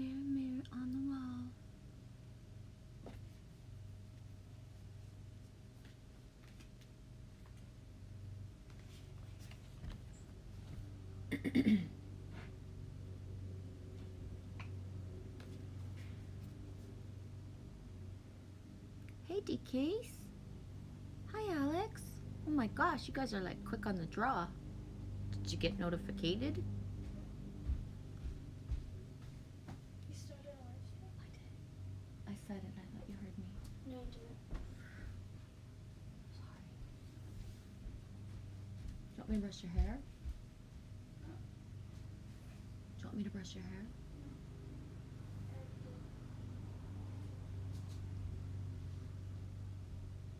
Mirror, mirror on the wall. Hey, DKs. Hi, Alex. Oh my gosh, you guys are like quick on the draw. Did you get notificated? You started a live stream? I did. I said it. I thought you heard me. No, I didn't. Sorry. Do you want me to brush your hair? Do you want me to brush your hair?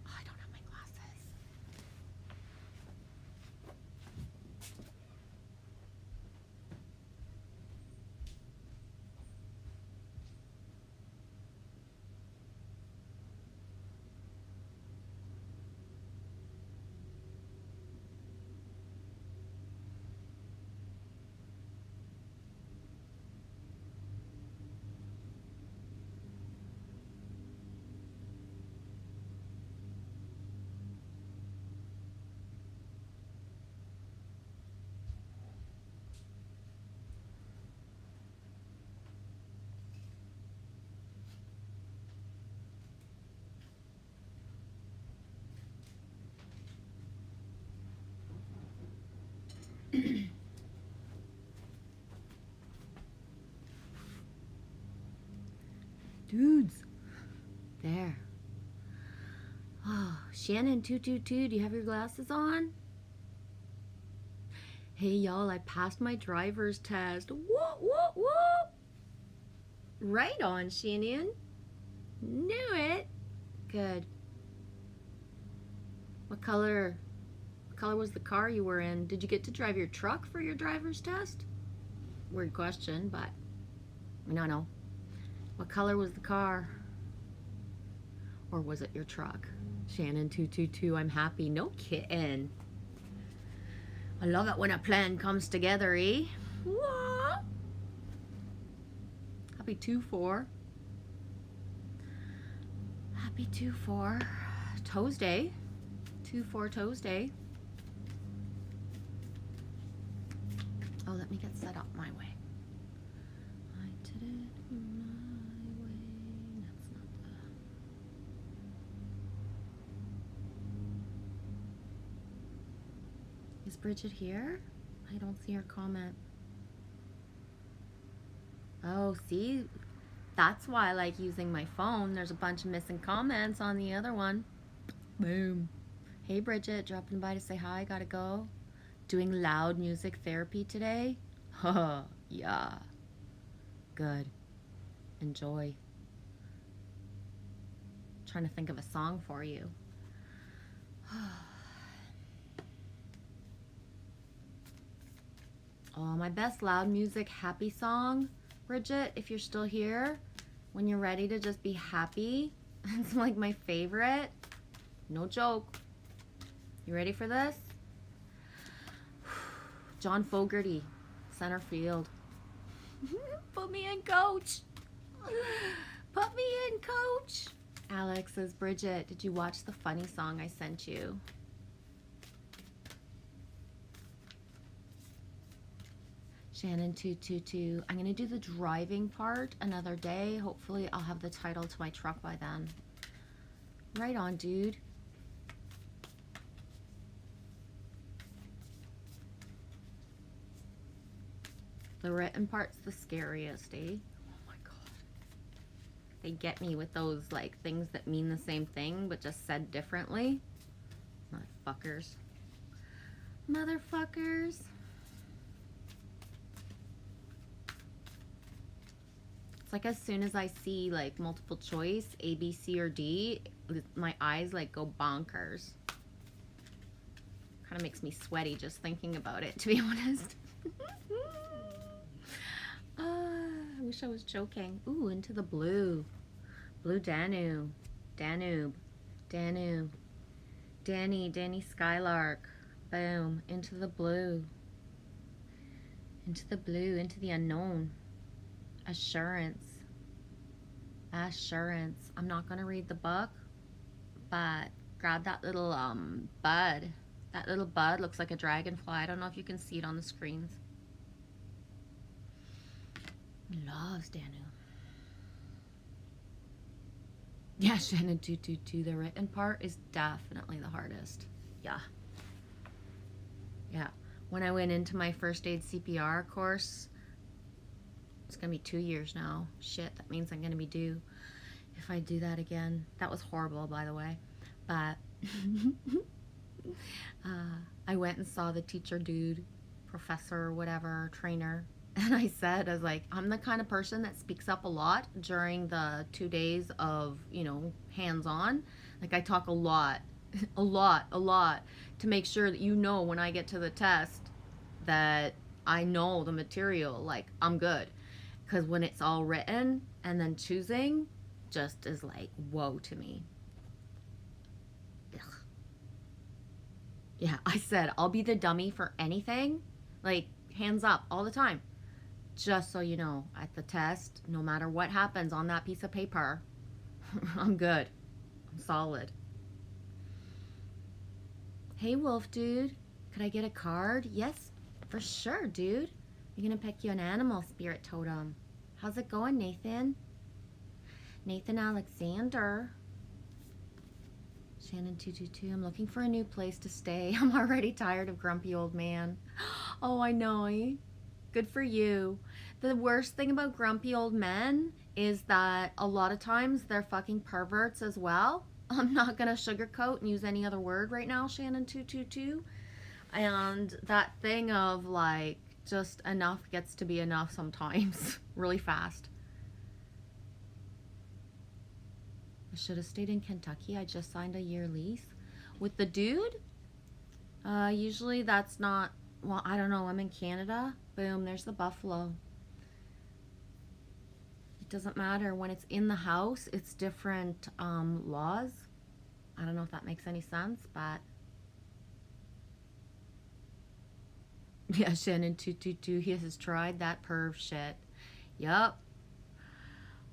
I don't have my glasses. Dudes. There. Oh, Shannon 222, do you have your glasses on? Hey y'all, I passed my driver's test. Whoop, whoop, whoop. Right on, Shannon. Knew it. Good. What color was the car you were in? Did you get to drive your truck for your driver's test? Weird question, but no. What color was the car? Or was it your truck? Shannon 222, I'm happy. No kidding. I love it when a plan comes together, eh? What? Happy 2-4. Happy 2-4. Tuesday. 2-4 Tuesday. Oh, let me get set up my way. I did it my way. That's not the... Is Bridget here? I don't see her comment. Oh, see? That's why I like using my phone. There's a bunch of missing comments on the other one. Boom. Hey, Bridget, dropping by to say hi. Gotta go. Doing loud music therapy today? Huh, yeah. Good. Enjoy. Trying to think of a song for you. Oh, my best loud music happy song, Bridget, if you're still here, when you're ready to just be happy. It's like my favorite. No joke. You ready for this? John Fogerty, center field. Put me in, coach. Put me in, coach. Alex says, Bridget, did you watch the funny song I sent you? Shannon 222. I'm going to do the driving part another day. Hopefully I'll have the title to my truck by then. Right on, dude. The written part's the scariest, eh? Oh my god. They get me with those like things that mean the same thing but just said differently. Motherfuckers. Motherfuckers. It's like as soon as I see like multiple choice, A, B, C, or D, my eyes like go bonkers. Kind of makes me sweaty just thinking about it, to be honest. I wish I was joking. Ooh, into the blue. Blue Danube. Danube. Danube. Danny Skylark. Boom. Into the blue. Into the blue. Into the unknown. Assurance. Assurance. I'm not going to read the book, but grab that little bud. That little bud looks like a dragonfly. I don't know if you can see it on the screens. Loves Danu. Yeah, Shannon 222. The written part is definitely the hardest. Yeah. Yeah. When I went into my first aid CPR course, it's going to be 2 years now. Shit, that means I'm going to be due if I do that again. That was horrible, by the way. But I went and saw the teacher dude, professor, whatever, trainer. And I was like, I'm the kind of person that speaks up a lot during the 2 days of, hands-on. Like, I talk a lot, a lot, to make sure that when I get to the test that I know the material, like, I'm good. Because when it's all written and then choosing just is like, whoa to me. Ugh. Yeah, I said, I'll be the dummy for anything. Like, hands up all the time. Just so you know, at the test, no matter what happens on that piece of paper, I'm good. I'm solid. Hey, Wolf Dude. Could I get a card? Yes, for sure, dude. I'm gonna pick you an animal spirit totem. How's it going, Nathan? Nathan Alexander. Shannon 222. I'm looking for a new place to stay. I'm already tired of grumpy old man. Oh, I know. Good for you. The worst thing about grumpy old men is that a lot of times they're fucking perverts as well. I'm not gonna sugarcoat and use any other word right now, Shannon 222. And that thing of like, just enough gets to be enough sometimes, really fast. I should have stayed in Kentucky. I just signed a year lease. With the dude? Usually that's not, well, I don't know. I'm in Canada. Boom, there's the buffalo. It doesn't matter. When it's in the house, it's different laws. I don't know if that makes any sense, but yeah, Shannon 222, he has tried that perv shit. Yup.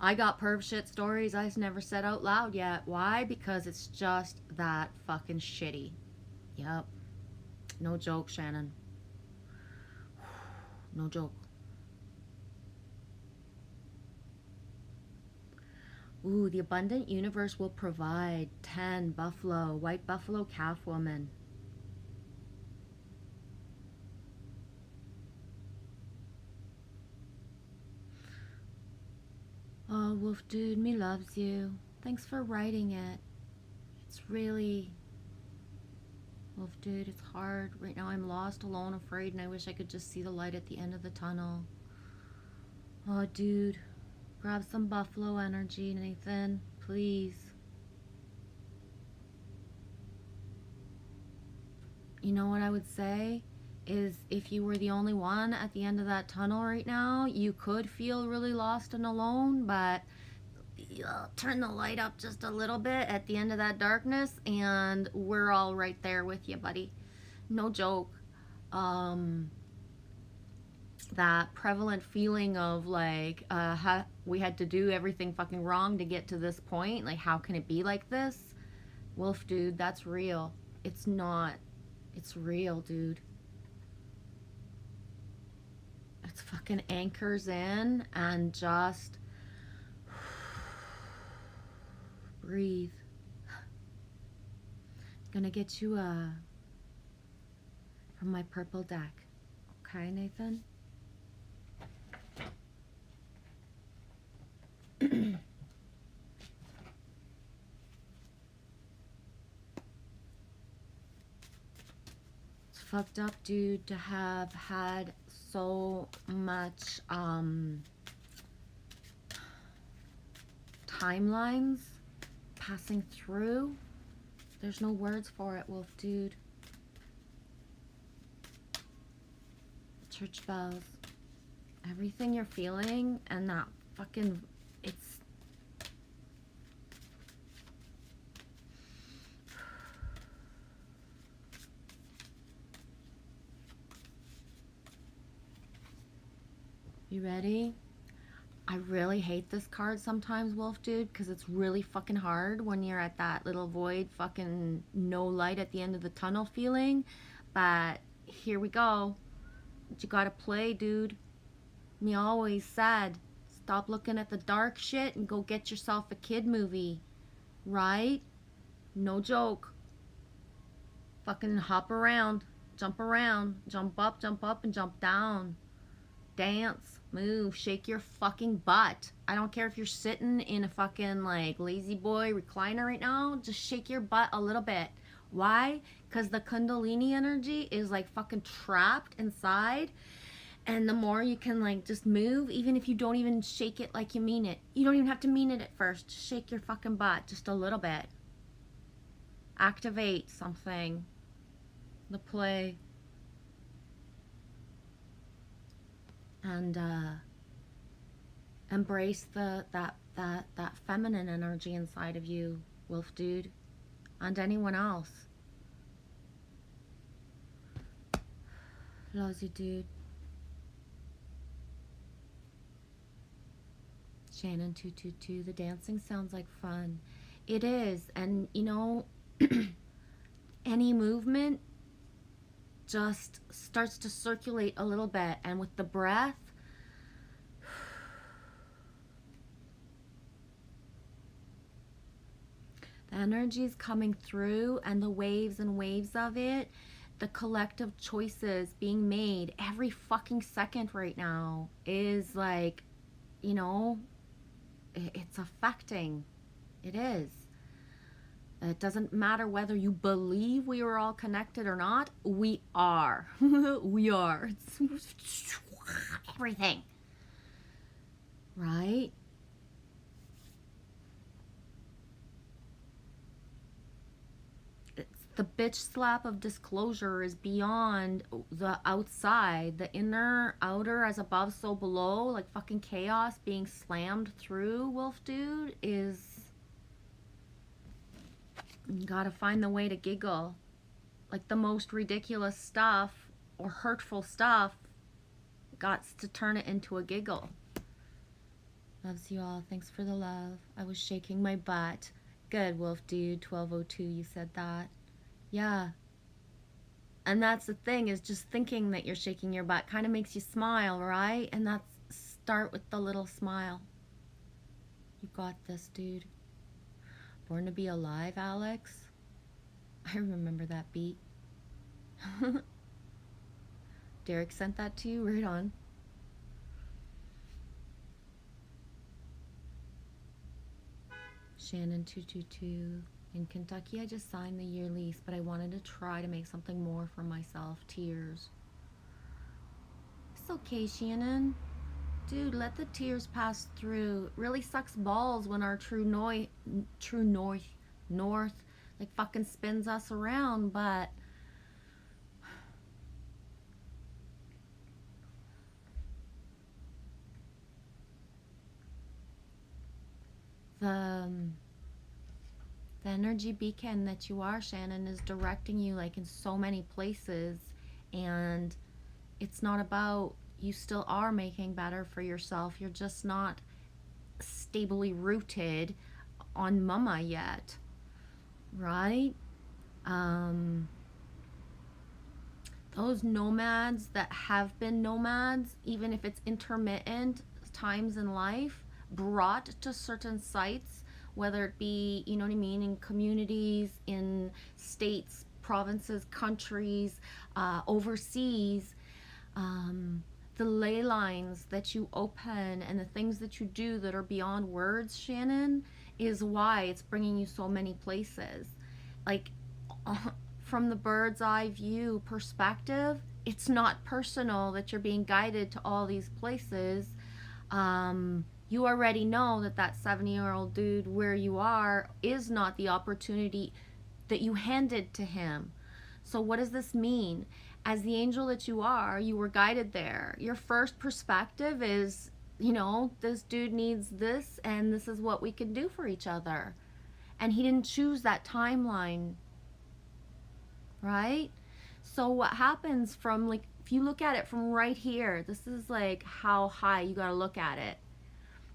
I got perv shit stories I never said out loud yet. Why? Because it's just that fucking shitty. Yup. No joke, Shannon. No joke. Ooh, the abundant universe will provide 10 buffalo, white buffalo calf woman. Oh, Wolf Dude, me loves you. Thanks for writing it. It's really... Wolf Dude, it's hard. Right now I'm lost, alone, afraid, and I wish I could just see the light at the end of the tunnel. Oh, dude. Grab some buffalo energy, Nathan. Please. You know what I would say? Is if you were the only one at the end of that tunnel right now, you could feel really lost and alone, but turn the light up just a little bit at the end of that darkness and we're all right there with you, buddy. No joke. That prevalent feeling of like we had to do everything fucking wrong to get to this point, like how can it be like this? Wolf Dude, that's real. It's not. It's real, dude. It's fucking anchors in and just breathe. Gonna get you from my purple deck. Okay, Nathan? It's fucked up, dude, to have had so much timelines passing through. There's no words for it, Wolf Dude. Church bells. Everything you're feeling and that fucking, it's... You ready? I really hate this card sometimes, Wolf Dude, because it's really fucking hard when you're at that little void, fucking no light at the end of the tunnel feeling. But here we go. You gotta play, dude. Me always said, stop looking at the dark shit and go get yourself a kid movie. Right? No joke. Fucking hop around, jump up, and jump down. Dance, move, shake your fucking butt. I don't care if you're sitting in a fucking like lazy boy recliner right now, just shake your butt a little bit. Why? Because the Kundalini energy is like fucking trapped inside. And the more you can like just move, even if you don't even shake it like you mean it, you don't even have to mean it at first. Just shake your fucking butt just a little bit. Activate something. The play. And embrace that feminine energy inside of you, Wolf Dude, and anyone else. Loves you, dude. Shannon 222. The dancing sounds like fun. It is, and you know, any movement just starts to circulate a little bit, and with the breath, the energy is coming through, and the waves and waves of it, the collective choices being made every fucking second right now is like, you know, it's affecting. It is. It doesn't matter whether you believe we are all connected or not. We are. We are. It's everything. Right? It's the bitch slap of disclosure is beyond the outside. The inner, outer, as above, so below. Like fucking chaos being slammed through, Wolf Dude, is... You gotta find the way to giggle. Like the most ridiculous stuff or hurtful stuff got to turn it into a giggle. Loves you all. Thanks for the love. I was shaking my butt. Good, Wolf Dude. 1202, you said that. Yeah. And that's the thing, is just thinking that you're shaking your butt kind of makes you smile, right? And that's, start with the little smile. You got this, dude. Born to be alive, Alex. I remember that beat. Derek sent that to you? Right on. Shannon 222. In Kentucky, I just signed the year lease, but I wanted to try to make something more for myself. Tears. It's okay, Shannon. Dude, let the tears pass through. It really sucks balls when our true north like fucking spins us around, but the energy beacon that you are, Shannon, is directing you like in so many places, and it's not about, you still are making better for yourself. You're just not stably rooted on mama yet, right? Those nomads that have been nomads, even if it's intermittent times in life, brought to certain sites, whether it be, you know what I mean, in communities, in states, provinces, countries, overseas, the ley lines that you open and the things that you do that are beyond words, Shannon, is why it's bringing you so many places. Like, from the bird's eye view perspective, it's not personal that you're being guided to all these places. You already know that that 70-year-old dude where you are is not the opportunity that you handed to him. So what does this mean? As the angel that you are, you were guided there. Your first perspective is, you know, this dude needs this and this is what we can do for each other. And he didn't choose that timeline, right? So what happens from, like, if you look at it from right here, this is like how high you got to look at it.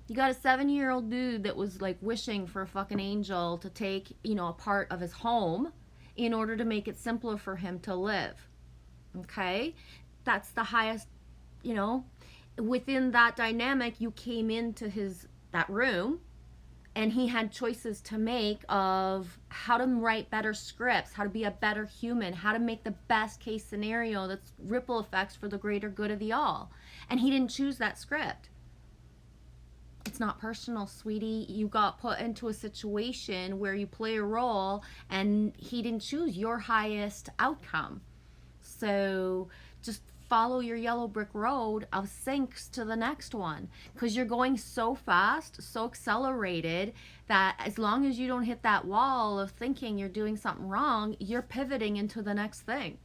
You got a 7-year-old dude that was like wishing for a fucking angel to take, a part of his home in order to make it simpler for him to live. Okay? That's the highest, you know, within that dynamic, you came into that room and he had choices to make of how to write better scripts, how to be a better human, how to make the best case scenario that's ripple effects for the greater good of the all. And he didn't choose that script. It's not personal, sweetie. You got put into a situation where you play a role and he didn't choose your highest outcome. So just follow your yellow brick road of sinks to the next one, because you're going so fast, so accelerated, that as long as you don't hit that wall of thinking you're doing something wrong, you're pivoting into the next thing.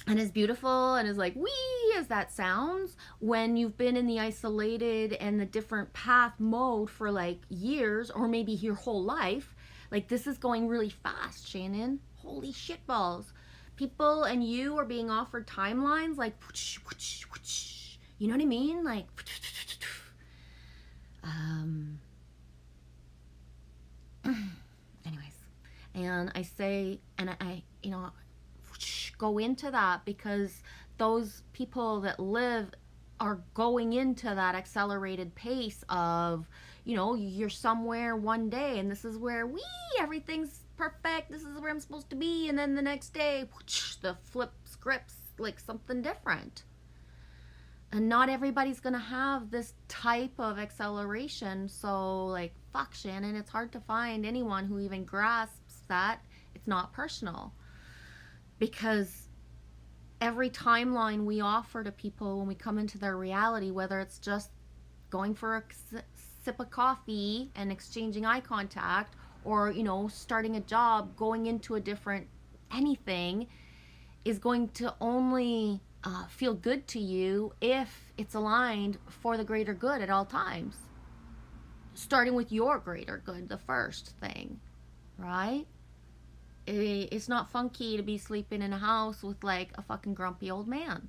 And as beautiful and as like wee as that sounds, when you've been in the isolated and the different path mode for like years or maybe your whole life, like this is going really fast, Shannon. Holy shitballs. People and you are being offered timelines like, you know what I mean? Like, anyways. And I say, and I go into that because those people that live are going into that accelerated pace of, you're somewhere one day and this is where everything's perfect, this is where I'm supposed to be, and then the next day the flip scripts like something different. And not everybody's gonna have this type of acceleration. So like, fuck, Shannon, it's hard to find anyone who even grasps that it's not personal, because every timeline we offer to people when we come into their reality, whether it's just going for a sip of coffee and exchanging eye contact, or starting a job, going into a different anything, is going to only feel good to you if it's aligned for the greater good at all times, starting with your greater good, the first thing, right? It's not funky to be sleeping in a house with like a fucking grumpy old man,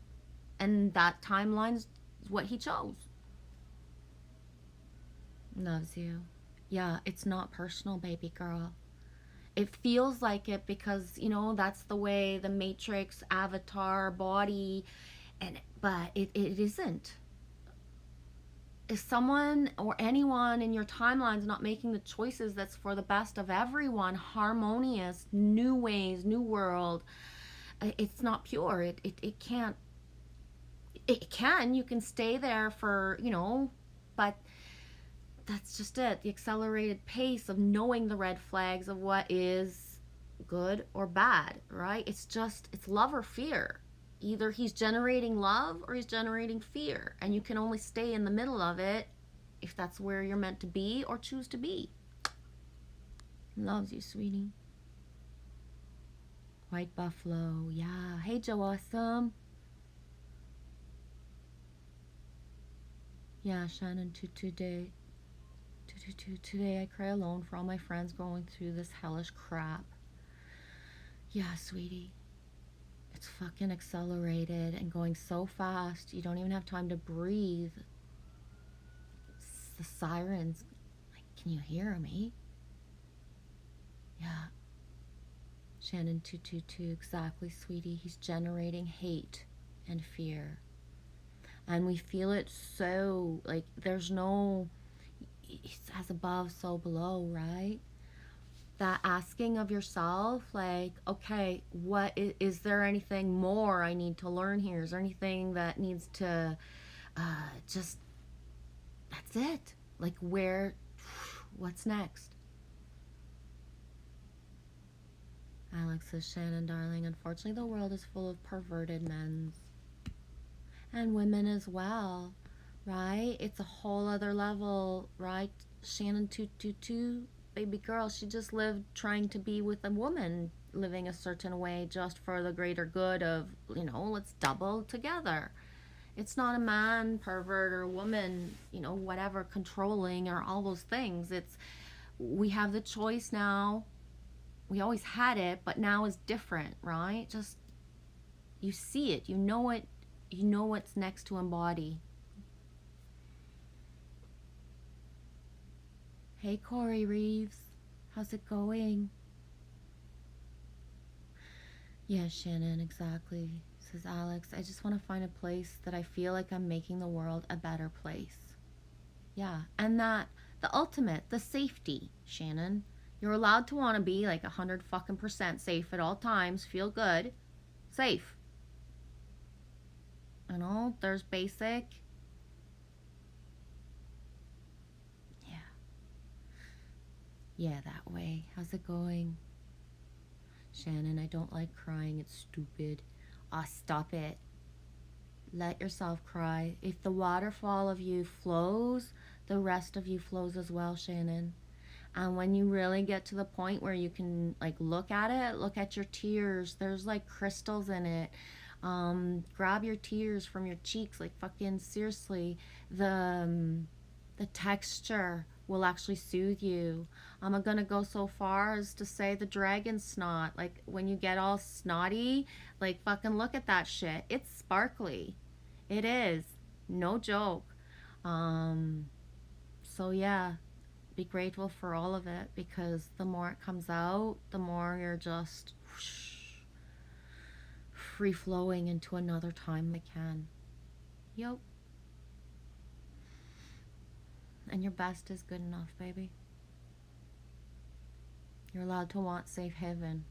and that timeline's what he chose. Loves you. Yeah, it's not personal, baby girl. It feels like it because, that's the way the Matrix avatar body, but it isn't. If someone or anyone in your timeline's not making the choices that's for the best of everyone, harmonious, new ways, new world, it's not pure. It can't. It can. You can stay there for, but that's just it. The accelerated pace of knowing the red flags of what is good or bad, right? It's love or fear. Either he's generating love or he's generating fear, and you can only stay in the middle of it if that's where you're meant to be or choose to be. Loves you, sweetie. White Buffalo. Yeah. Hey, Joe Awesome. Yeah, Shannon, today I cry alone for all my friends going through this hellish crap. Yeah, sweetie. It's fucking accelerated and going so fast, you don't even have time to breathe. The sirens, like, can you hear me? Yeah. Shannon 222, exactly, sweetie. He's generating hate and fear. And we feel it so, like, there's no, it's as above, so below, right? That asking of yourself, like, okay, what is there anything more I need to learn here? Is there anything that needs to just, that's it. Like, what's next? Alex says, Shannon, darling, unfortunately the world is full of perverted men. And women as well, right? It's a whole other level, right? Shannon 222, baby girl, she just lived trying to be with a woman living a certain way just for the greater good of, let's double together. It's not a man pervert or a woman, whatever, controlling or all those things. We have the choice now. We always had it, but now is different, right? Just, you see it, you know it You know what's next to embody. Hey, Corey Reeves. How's it going? Yeah, Shannon, exactly, says Alex. I just want to find a place that I feel like I'm making the world a better place. Yeah, and that, the ultimate, the safety, Shannon. You're allowed to want to be like 100 fucking percent safe at all times, feel good, safe. You know, there's basic. Yeah. Yeah, that way. How's it going? Shannon, I don't like crying. It's stupid. Ah, stop it. Let yourself cry. If the waterfall of you flows, the rest of you flows as well, Shannon. And when you really get to the point where you can like look at it, look at your tears. There's like crystals in it. Grab your tears from your cheeks, like fucking seriously. The texture will actually soothe you. I'm gonna go so far as to say the dragon snot. Like when you get all snotty, like fucking look at that shit. It's sparkly. It is. No joke. Um, so yeah, be grateful for all of it because the more it comes out, the more you're just free flowing into another time that can. Yup. And your best is good enough, baby. You're allowed to want safe haven.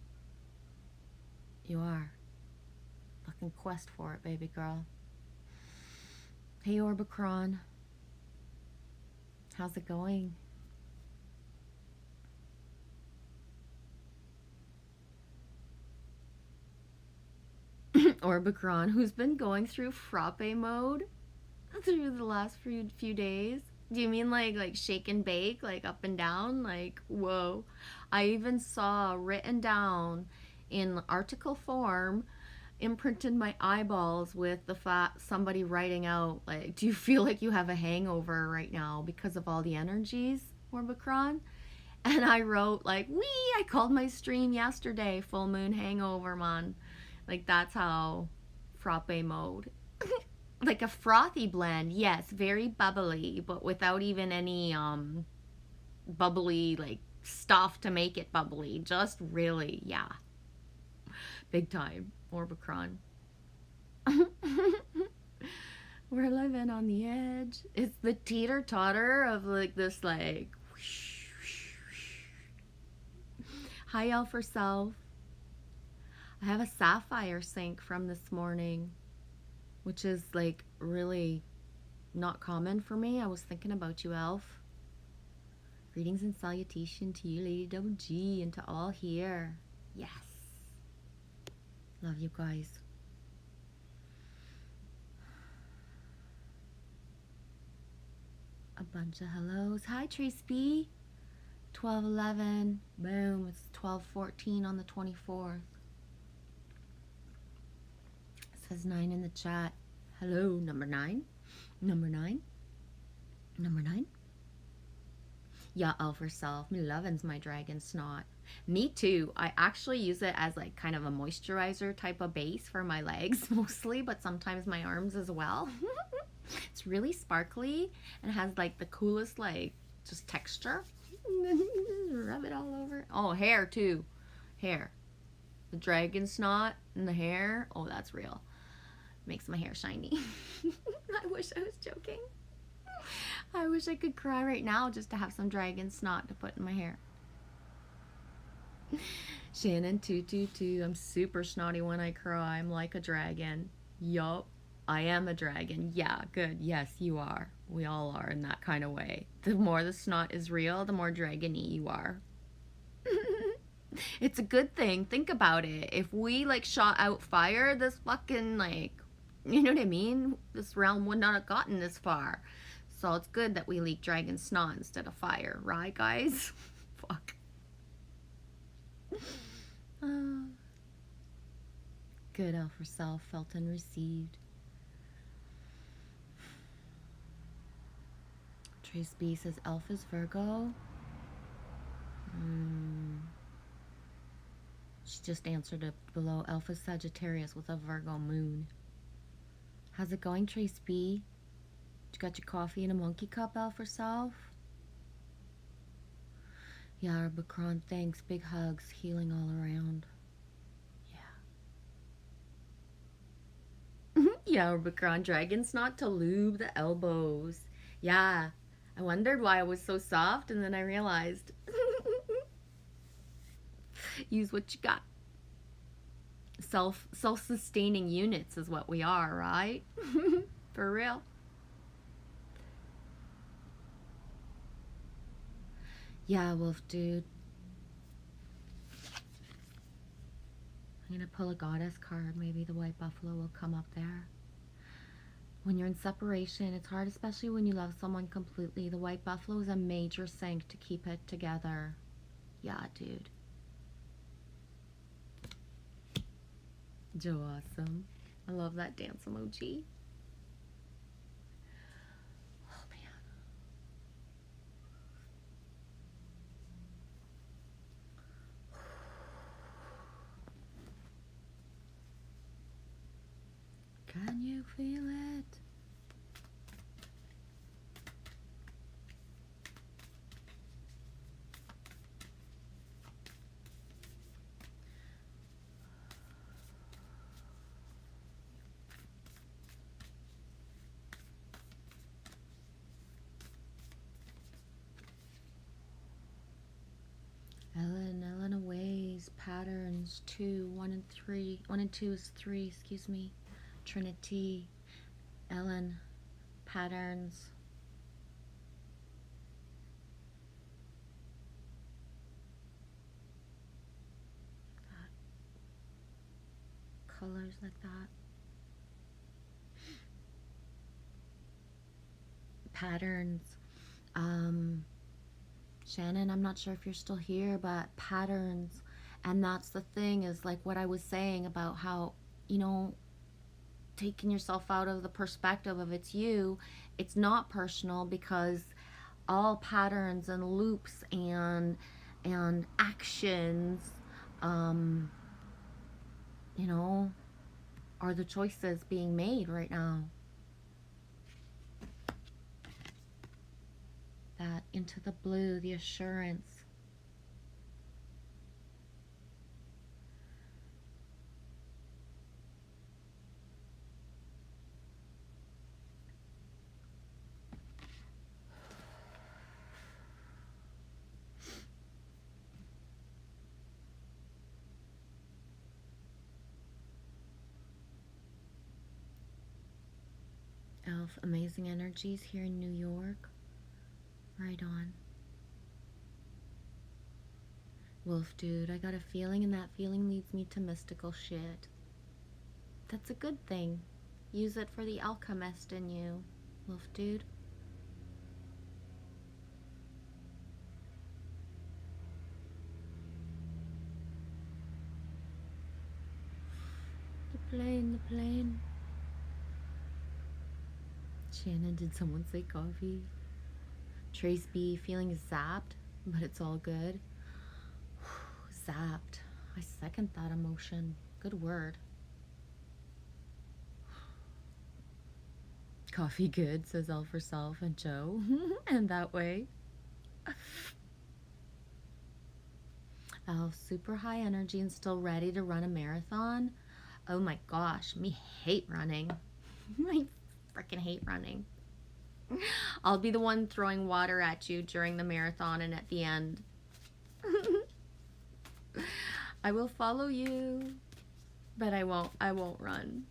You are. Fucking quest for it, baby girl. Hey, Orbicron. How's it going? Orbicron, who's been going through frappe mode through the last few days. Do you mean like shake and bake, like up and down? Like, whoa. I even saw written down in article form, imprinted my eyeballs with the fact somebody writing out, like, do you feel like you have a hangover right now because of all the energies, Orbicron? And I wrote, like, I called my stream yesterday, full moon hangover, man. Like, that's how frappe mode. Like a frothy blend, yes, very bubbly, but without even any bubbly like stuff to make it bubbly. Just really, yeah, big time Orbicron. We're living on the edge. It's the teeter totter of like this like. Hi, Elf herself. I have a sapphire sync from this morning, which is like really not common for me. I was thinking about you, Elf. Greetings and salutation to you, Lady Double G, and to all here. Yes. Love you guys. A bunch of hellos. Hi, Trace B. 12:11. Boom. It's 12:14 on the 24th. It says 9 in the chat. Hello, number 9. Number 9. Number 9. Yeah, Elf herself. Me lovin's my dragon snot. Me too. I actually use it as like kind of a moisturizer type of base for my legs mostly, but sometimes my arms as well. It's really sparkly and has like the coolest like just texture. Rub it all over. Oh, hair too. Hair. The dragon snot and the hair. Oh, that's real. Makes my hair shiny. I wish I was joking. I wish I could cry right now just to have some dragon snot to put in my hair. Shannon 222. I'm super snotty when I cry. I'm like a dragon. Yup. I am a dragon. Yeah, good. Yes, you are. We all are in that kind of way. The more the snot is real, the more dragony you are. It's a good thing. Think about it. If we like shot out fire, this fucking like, you know what I mean? This realm would not have gotten this far. So it's good that we leak dragon snot instead of fire, right, guys? Fuck. Good Elf herself, felt and received. Trace B says Elf is Virgo. She just answered it below. Elf is Sagittarius with a Virgo moon. How's it going, Trace B? You got your coffee in a monkey cup, Elf herself? Yeah, Bacron, thanks. Big hugs, healing all around. Yeah. Yeah, Bacron, dragons not to lube the elbows. Yeah, I wondered why it was so soft, and then I realized. Use what you got. Self-sustaining units is what we are, right? For real. Yeah, Wolf dude. I'm gonna pull a goddess card. Maybe the white buffalo will come up there. When you're in separation, it's hard, especially when you love someone completely. The white buffalo is a major sync to keep it together. Yeah, dude. Joe, awesome. I love that dance emoji. Oh, man. Can you feel it? Ellen Aways, patterns 2, 1 and 3. 1 and 2 is 3, excuse me. Trinity, Ellen, patterns. Colors like that. Patterns. Shannon, I'm not sure if you're still here, but patterns. And that's the thing, is like what I was saying about how, you know, taking yourself out of the perspective of it's you, it's not personal, because all patterns and loops and actions, you know, are the choices being made right now. That into the blue, the assurance. Elf, amazing energies here in New York. Right on. Wolf dude, I got a feeling, and that feeling leads me to mystical shit. That's a good thing. Use it for the alchemist in you, Wolf dude. The plane. Shannon, did someone say coffee? Trace B, feeling zapped, but it's all good. Zapped. I second that emotion. Good word. Coffee good, says Elf herself and Joe. And that way. Elf, super high energy and still ready to run a marathon. Oh my gosh, me hate running. I freaking hate running. I'll be the one throwing water at you during the marathon and at the end. I will follow you, but I won't run.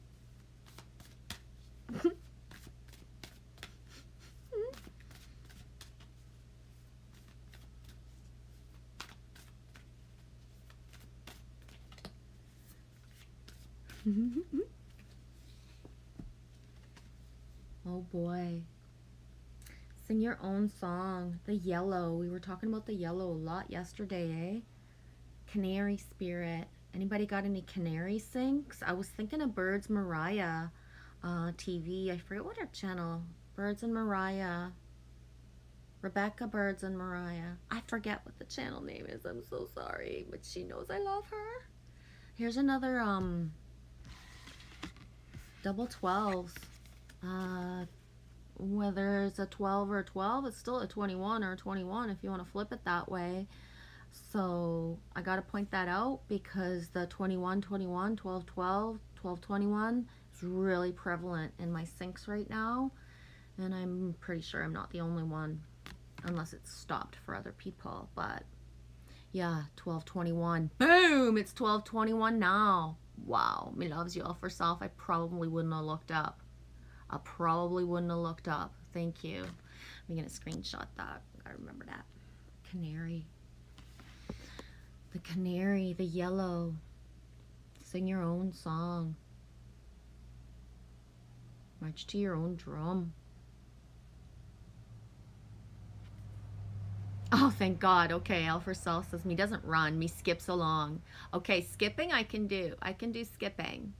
Oh boy. Sing your own song. The yellow. We were talking about the yellow a lot yesterday, eh? Canary spirit. Anybody got any canary syncs? I was thinking of Birds Mariah TV. I forget what her channel. Birds and Mariah. Rebecca Birds and Mariah. I forget what the channel name is. I'm so sorry, but she knows I love her. Here's another double 12s. Uh, whether it's a 12 or a 12, it's still a 21 or a 21 if you want to flip it that way. So I got to point that out because the 21, 21, 12, 12, 12, 21 is really prevalent in my sinks right now. And I'm pretty sure I'm not the only one, unless it's stopped for other people. But yeah, 1221. Boom! It's 1221 now. Wow. Me loves you all for self. I probably wouldn't have looked up. I probably wouldn't have looked up. Thank you. I'm going to screenshot that. I remember that. Canary. The canary, the yellow. Sing your own song. March to your own drum. Oh, thank God. Okay, L for self says me doesn't run, me skips along. Okay, skipping I can do. I can do skipping.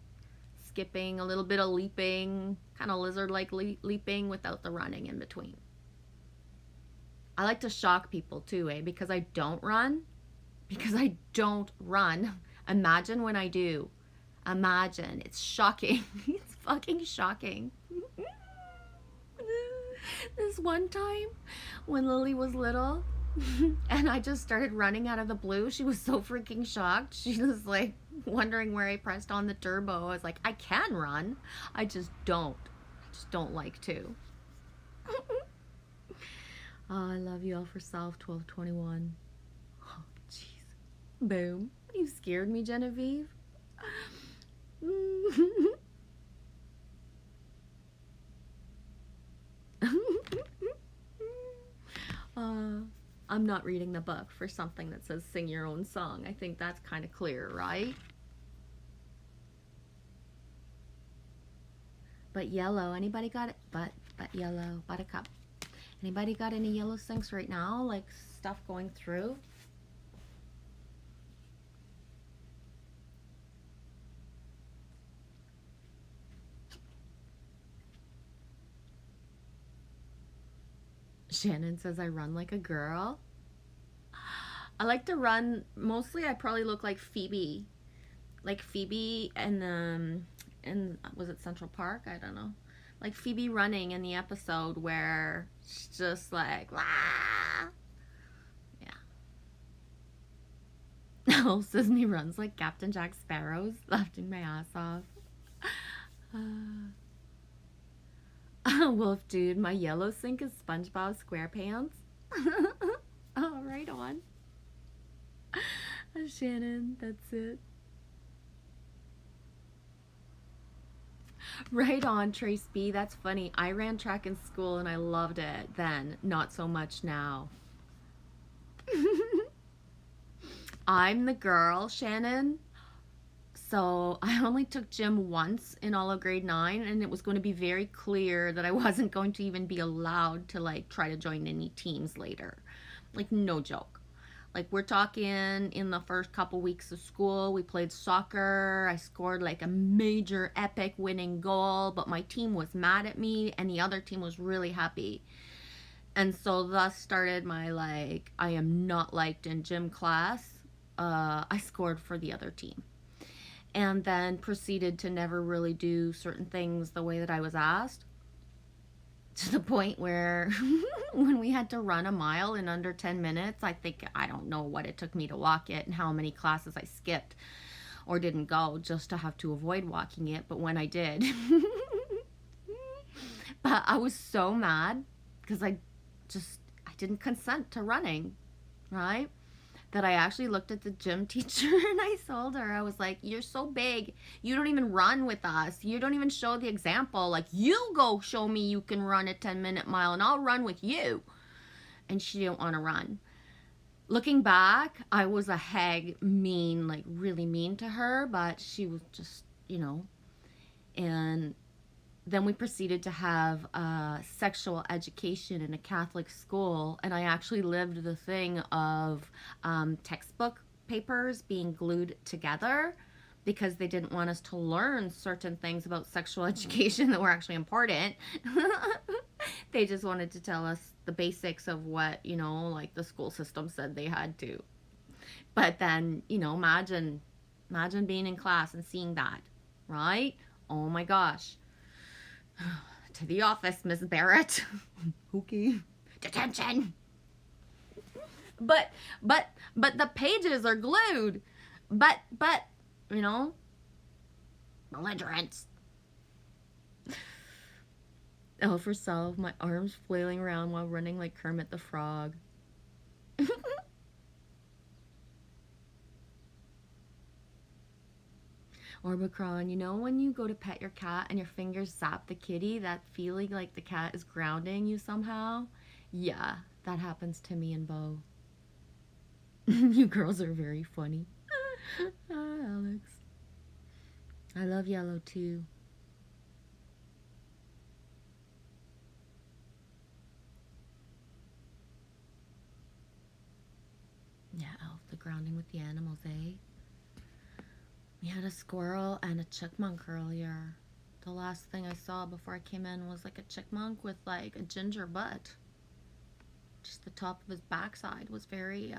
Skipping, a little bit of leaping, kind of lizard-like leaping without the running in between. I like to shock people too, because I don't run. Because I don't run. Imagine when I do. Imagine. It's shocking. It's fucking shocking. This one time when Lily was little and I just started running out of the blue, she was so freaking shocked. She was like wondering where I pressed on the turbo. I was like, I can run. I just don't. I just don't like to. Oh, I love you all for self. 1221. Oh, jeez. Boom. You scared me, Genevieve. I'm not reading the book for something that says sing your own song. I think that's kind of clear, right? But yellow, anybody got it? But yellow, buttercup. Anybody got any yellow sinks right now? Like stuff going through? Shannon says I run like a girl. I like to run, mostly I probably look like Phoebe. Like Phoebe and was it Central Park? I don't know. Like Phoebe running in the episode where she's just like, wah! Yeah. Oh, says me runs like Captain Jack Sparrow's, laughing my ass off. Wolf dude, my yellow sink is SpongeBob SquarePants. Oh, right on. Shannon, that's it. Right on, Trace B. That's funny. I ran track in school and I loved it then. Not so much now. I'm the girl, Shannon. So I only took gym once in all of grade 9, and it was going to be very clear that I wasn't going to even be allowed to like try to join any teams later. Like, no joke. Like, we're talking in the first couple weeks of school, we played soccer. I scored like a major epic winning goal, but my team was mad at me and the other team was really happy. And so thus started my like, I am not liked in gym class. I scored for the other team. And then proceeded to never really do certain things the way that I was asked. To the point where when we had to run a mile in under 10 minutes, I don't know what it took me to walk it and how many classes I skipped or didn't go just to have to avoid walking it. But when I did, but I was so mad because I didn't consent to running, right? That I actually looked at the gym teacher and I told her, I was like, you're so big. You don't even run with us. You don't even show the example. Like, you go show me you can run a 10-minute mile and I'll run with you. And she didn't want to run. Looking back, I was a hag, mean, like really mean to her, but she was just, and then we proceeded to have sexual education in a Catholic school, and I actually lived the thing of textbook papers being glued together because they didn't want us to learn certain things about sexual education that were actually important. They just wanted to tell us the basics of what, like the school system said they had to. But then, imagine being in class and seeing that, right? Oh my gosh. To the office, Miss Barrett. Okay. Detention. But but the pages are glued. But you know, belligerents. L for self, my arms flailing around while running like Kermit the Frog. Orbicron, you know when you go to pet your cat and your fingers zap the kitty, that feeling like the cat is grounding you somehow? Yeah, that happens to me and Bo. You girls are very funny. Ah, Alex. I love yellow too. Yeah, Elf, the grounding with the animals, eh? We had a squirrel and a chipmunk earlier. The last thing I saw before I came in was like a chipmunk with like a ginger butt. Just the top of his backside was very,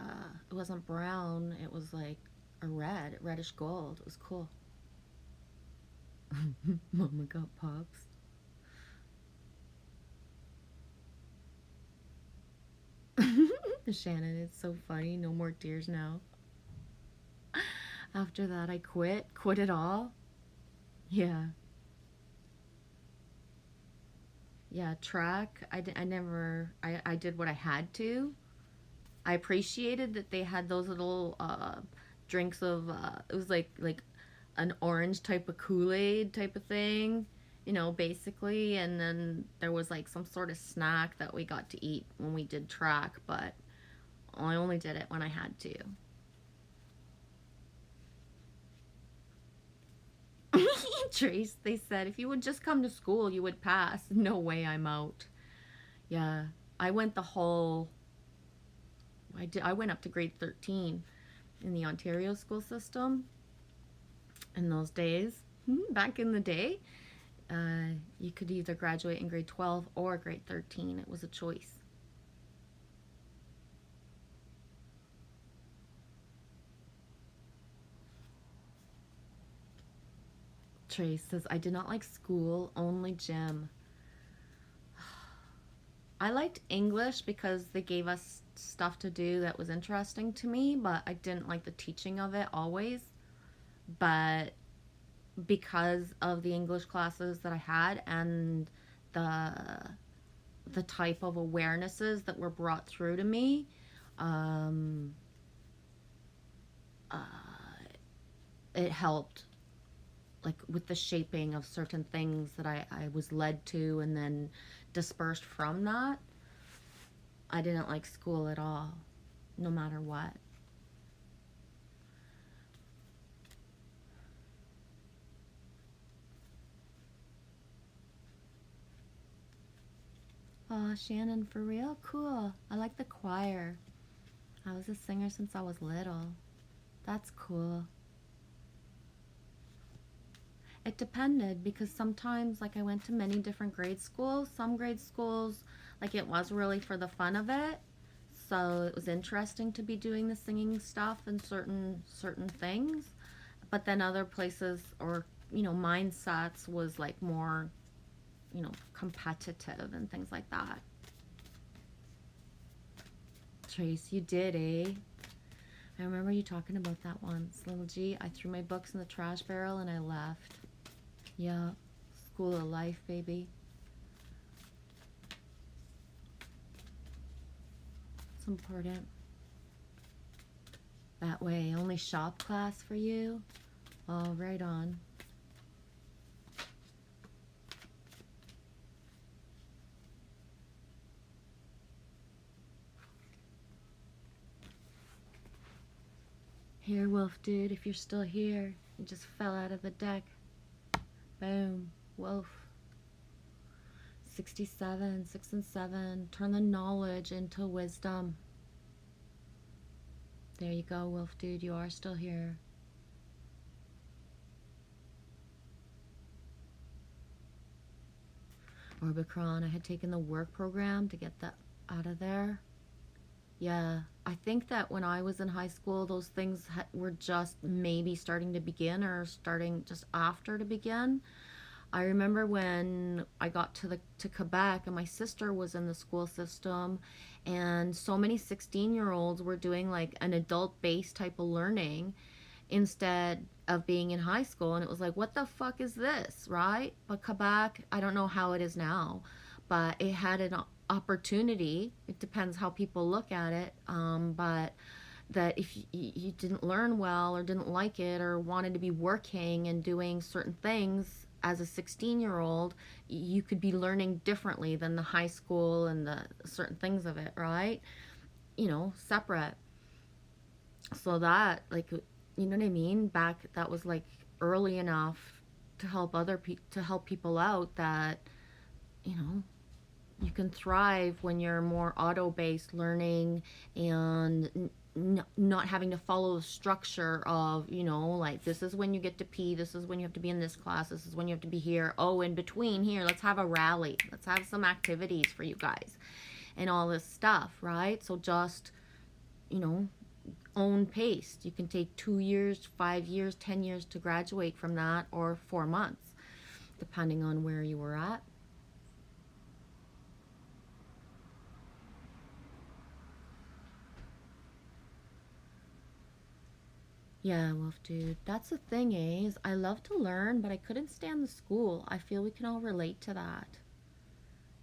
it wasn't brown, it was like a reddish gold. It was cool. Mama got pops. Shannon, it's so funny. No more tears now. After that, I quit it all. Yeah. Yeah, track. I did what I had to. I appreciated that they had those little drinks of it was like an orange type of Kool-Aid type of thing, you know, basically, and then there was like some sort of snack that we got to eat when we did track, but I only did it when I had to. Trace, they said, if you would just come to school, you would pass. No way, I'm out. Yeah, I went the whole. I went up to grade 13 in the Ontario school system. In those days, back in the day, you could either graduate in grade 12 or grade 13. It was a choice. Trace says, I did not like school, only gym. I liked English because they gave us stuff to do that was interesting to me, but I didn't like the teaching of it always. But because of the English classes that I had and the type of awarenesses that were brought through to me, um, uh, it helped, like with the shaping of certain things that I was led to and then dispersed from that. I didn't like school at all, no matter what. Oh, Shannon, for real? Cool. I like the choir. I was a singer since I was little. That's cool. It depended because sometimes, like, I went to many different grade schools. Some grade schools, like, it was really for the fun of it. So it was interesting to be doing the singing stuff and certain things. But then other places or, you know, mindsets was like more, you know, competitive and things like that. Trace, you did, eh? I remember you talking about that once. Little G, I threw my books in the trash barrel and I left. Yeah, school of life, baby. It's important. That way, only shop class for you? Oh, right on. Here, Wolf Dude, if you're still here, you just fell out of the deck. Boom, Wolf. 67, 6 and 7. Turn the knowledge into wisdom. There you go, Wolf Dude, you are still here. Orbicron, I had taken the work program to get that out of there. Yeah, I think that when I was in high school, those things were just maybe starting to begin or starting just after to begin. I remember when I got to Quebec and my sister was in the school system, and so many 16-year-olds were doing like an adult-based type of learning instead of being in high school, and it was like, what the fuck is this, right? But Quebec, I don't know how it is now, but it had an opportunity. It depends how people look at it, but that if you didn't learn well or didn't like it or wanted to be working and doing certain things as a 16-year-old, you could be learning differently than the high school and the certain things of it, right? Separate. So that, like, you know what I mean? Back, that was like early enough to help to help people out that, you know, you can thrive when you're more auto-based learning and not having to follow the structure of, like, this is when you get to pee, this is when you have to be in this class, this is when you have to be here, oh, in between here, let's have a rally, let's have some activities for you guys and all this stuff, right? So just, you know own pace. You can take 2 years, 5 years, 10 years to graduate from that, or 4 months, depending on where you were at. Yeah, Wolf Dude. That's the thing, is I love to learn, but I couldn't stand the school. I feel we can all relate to that.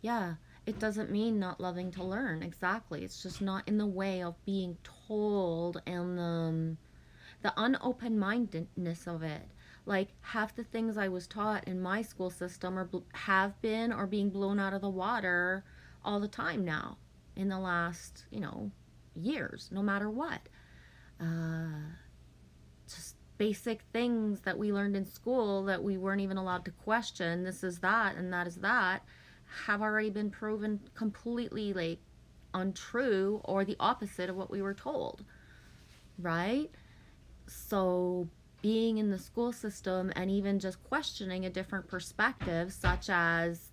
Yeah, it doesn't mean not loving to learn. Exactly. It's just not in the way of being told, and the unopen mindedness of it. Like, half the things I was taught in my school system have been or being blown out of the water all the time now in the last, years, no matter what. Uh, just basic things that we learned in school that we weren't even allowed to question. This is that and that is that, have already been proven completely, like, untrue or the opposite of what we were told, right? So being in the school system and even just questioning a different perspective, such as,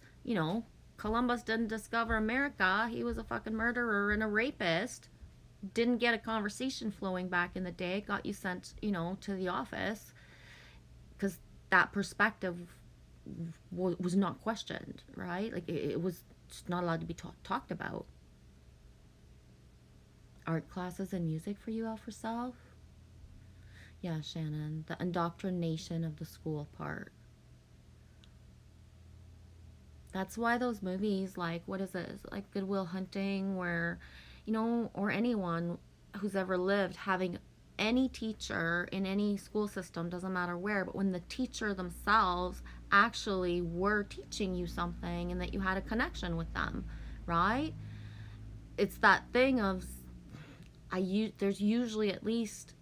Columbus didn't discover America, he was a fucking murderer and a rapist, didn't get a conversation flowing back in the day, got you sent, to the office, because that perspective was not questioned, right? Like, it was just not allowed to be talked about. Art classes and music for you, Alpha Self? Yeah, Shannon, the indoctrination of the school part. That's why those movies, like, what is it? Like Good Will Hunting, where, or anyone who's ever lived, having any teacher in any school system, doesn't matter where, but when the teacher themselves actually were teaching you something and that you had a connection with them, right? It's that thing of, there's usually at least,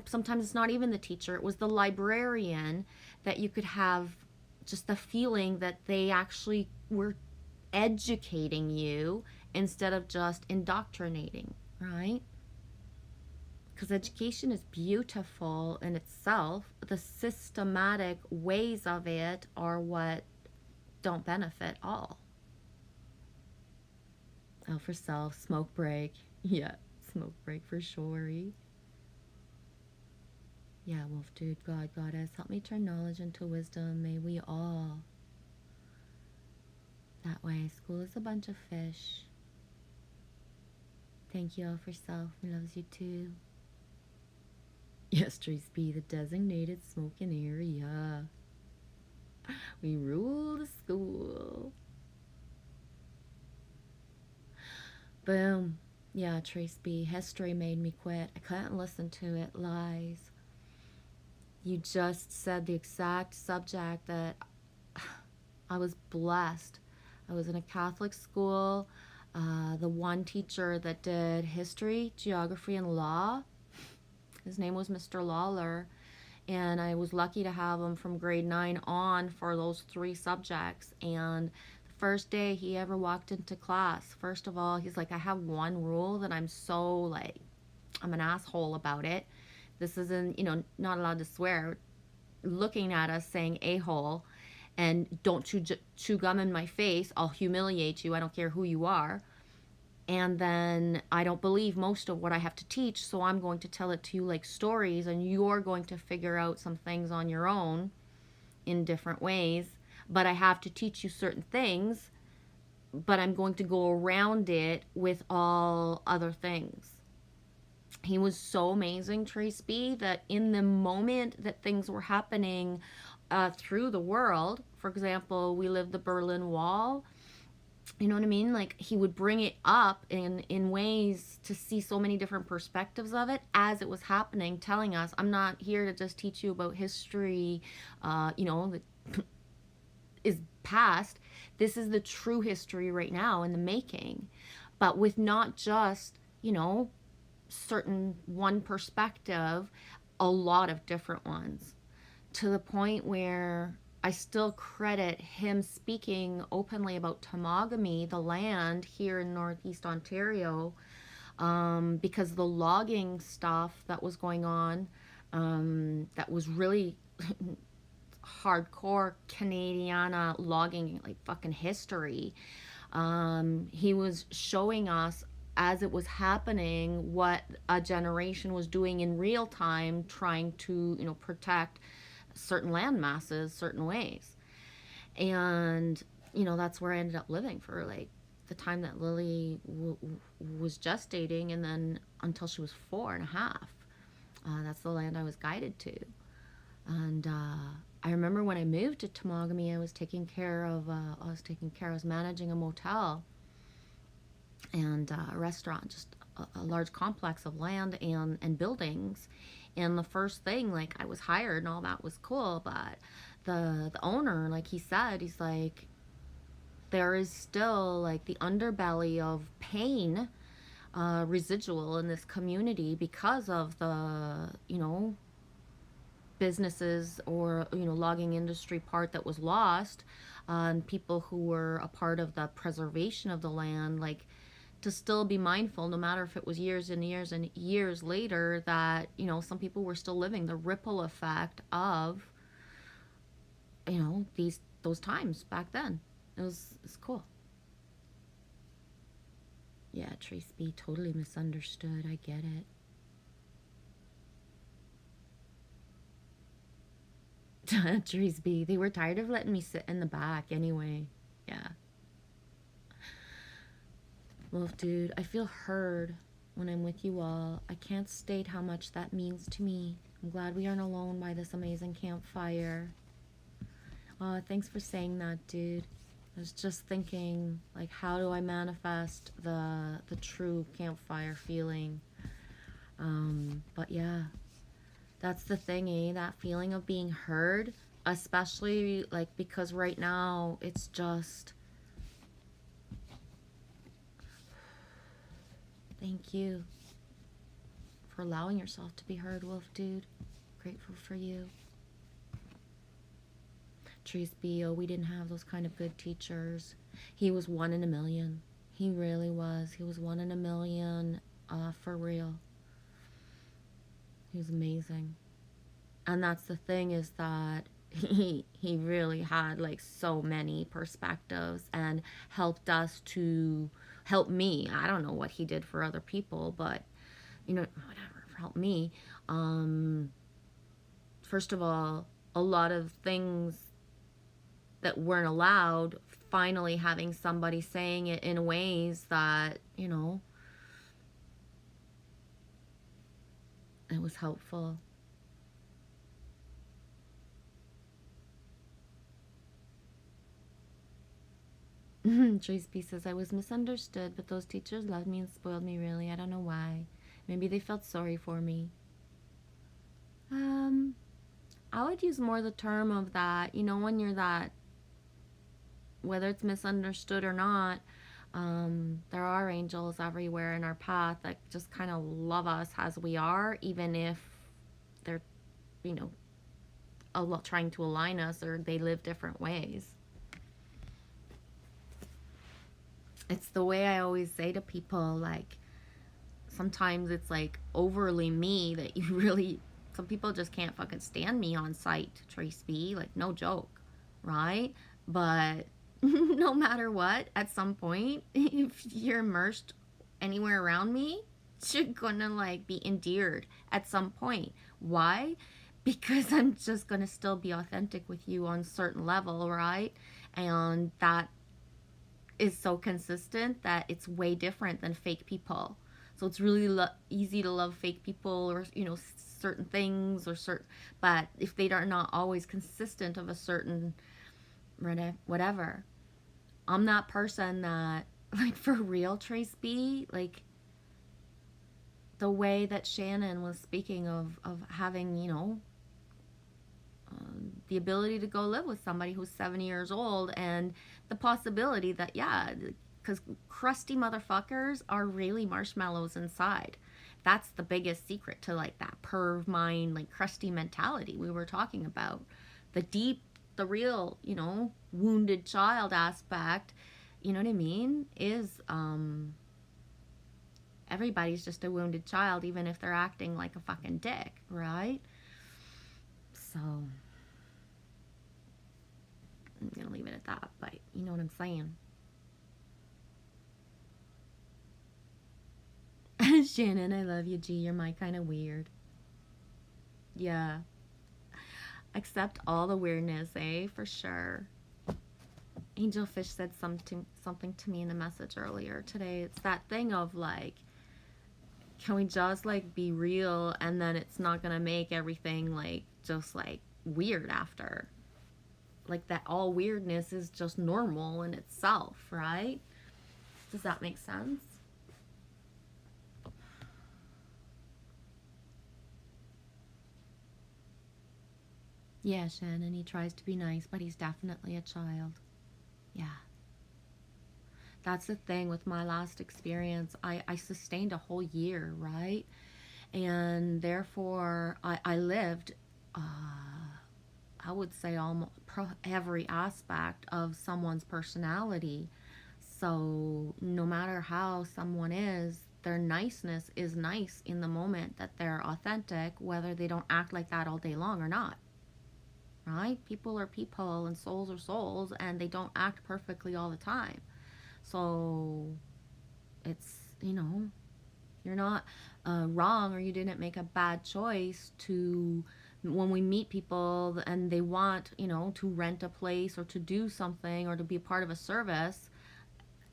sometimes it's not even the teacher, it was the librarian, that you could have just the feeling that they actually were educating you instead of just indoctrinating, right? Because education is beautiful in itself. The systematic ways of it are what don't benefit all. Oh, for self, smoke break. Yeah, smoke break for sure. Yeah, Wolf Dude, God, Goddess, help me turn knowledge into wisdom. May we all. That way, school is a bunch of fish. Thank you all for self. We loves you too. Yes, Trace B, the designated smoking area. We rule the school. Boom. Yeah, Trace B, history made me quit. I couldn't listen to it. Lies. You just said the exact subject that I was blessed. I was in a Catholic school. The one teacher that did history, geography, and law, his name was Mr. Lawler. And I was lucky to have him from grade 9 on for those 3 subjects. And the first day he ever walked into class, first of all, he's like, I have one rule that I'm so, like, I'm an asshole about it. This isn't, not allowed to swear. Looking at us saying a-hole, and don't chew gum in my face. I'll humiliate you. I don't care who you are. And then I don't believe most of what I have to teach, so I'm going to tell it to you like stories, and you're going to figure out some things on your own in different ways. but I have to teach you certain things, but I'm going to go around it with all other things. He was so amazing, Trace B, that in the moment that things were happening through the world, for example, we lived the Berlin Wall, you know what I mean? Like he would bring it up in ways to see so many different perspectives of it as it was happening, telling us, I'm not here to just teach you about history, that is past. This is the true history right now in the making, but with not just, certain one perspective, a lot of different ones, to the point where I still credit him speaking openly about Temagami, the land here in Northeast Ontario, because the logging stuff that was going on, that was really hardcore Canadiana logging, like fucking history. He was showing us as it was happening what a generation was doing in real time, trying to, protect certain land masses certain ways. And, that's where I ended up living for like the time that Lily was gestating, and then until she was 4.5. That's the land I was guided to. And I remember when I moved to Temagami, I was managing a motel and a restaurant, just a large complex of land and buildings. And the first thing, like, I was hired and all that was cool, but the owner, like he said, he's like, there is still like the underbelly of pain residual in this community because of the, businesses or, logging industry part that was lost, and people who were a part of the preservation of the land, like, to still be mindful, no matter if it was years and years and years later, that, some people were still living the ripple effect of, those times back then. It's cool. Yeah, Trace B, totally misunderstood. I get it. Trace B, they were tired of letting me sit in the back anyway. Yeah. Wolf dude, I feel heard when I'm with you all. I can't state how much that means to me. I'm glad we aren't alone by this amazing campfire. Thanks for saying that, dude. I was just thinking, like, how do I manifest the true campfire feeling? But yeah, that's the thing, eh? That feeling of being heard, especially, like, because right now it's just... Thank you for allowing yourself to be heard, Wolf dude. Grateful for you. Trace B, oh, we didn't have those kind of good teachers. He was 1 in a million. He really was. He was 1 in a million, for real. He was amazing. And that's the thing, is that he really had like so many perspectives and helped me. I don't know what he did for other people, but whatever, help me. First of all, a lot of things that weren't allowed, finally having somebody saying it in ways that, it was helpful. Trace B says, I was misunderstood, but those teachers loved me and spoiled me, really. I don't know why. Maybe they felt sorry for me. I would use more the term of that, when you're that, whether it's misunderstood or not, there are angels everywhere in our path that just kind of love us as we are, even if they're, trying to align us, or they live different ways. It's the way I always say to people, like, sometimes it's like overly me that you really, some people just can't fucking stand me on site, Trace B, like, no joke, right? But no matter what, at some point, if you're immersed anywhere around me, you're gonna like be endeared at some point. Why? because I'm just going to still be authentic with you on certain level, right? And that is so consistent that it's way different than fake people. So it's really easy to love fake people, or certain things, or certain, but if they are not always consistent of a certain whatever. I'm that person that, like, for real, Trace B, like, the way that Shannon was speaking of having, the ability to go live with somebody who's 70 years old, and the possibility that, yeah, because crusty motherfuckers are really marshmallows inside. That's the biggest secret to, like, that perv mind, like, crusty mentality we were talking about. The deep, the real, wounded child aspect, you know what I mean, is everybody's just a wounded child, even if they're acting like a fucking dick, right? So I'm gonna leave it at that, but you know what I'm saying. Shannon, I love you, G. You're my kind of weird. Yeah. Accept all the weirdness, eh? For sure. Angelfish said something to me in a message earlier today. It's that thing of, like, can we just, like, be real, and then it's not gonna make everything, like, just, like, weird after. Like, that all weirdness is just normal in itself, right? Does that make sense? Yeah, Shannon, he tries to be nice, but he's definitely a child. Yeah. That's the thing with my last experience. I sustained a whole year, right? And therefore, I lived, I would say, almost every aspect of someone's personality. So no matter how someone is, their niceness is nice in the moment that they're authentic, whether they don't act like that all day long or not. Right? People are people and souls are souls, and they don't act perfectly all the time. So it's, you're not wrong, or you didn't make a bad choice to, when we meet people and they want, to rent a place or to do something or to be a part of a service,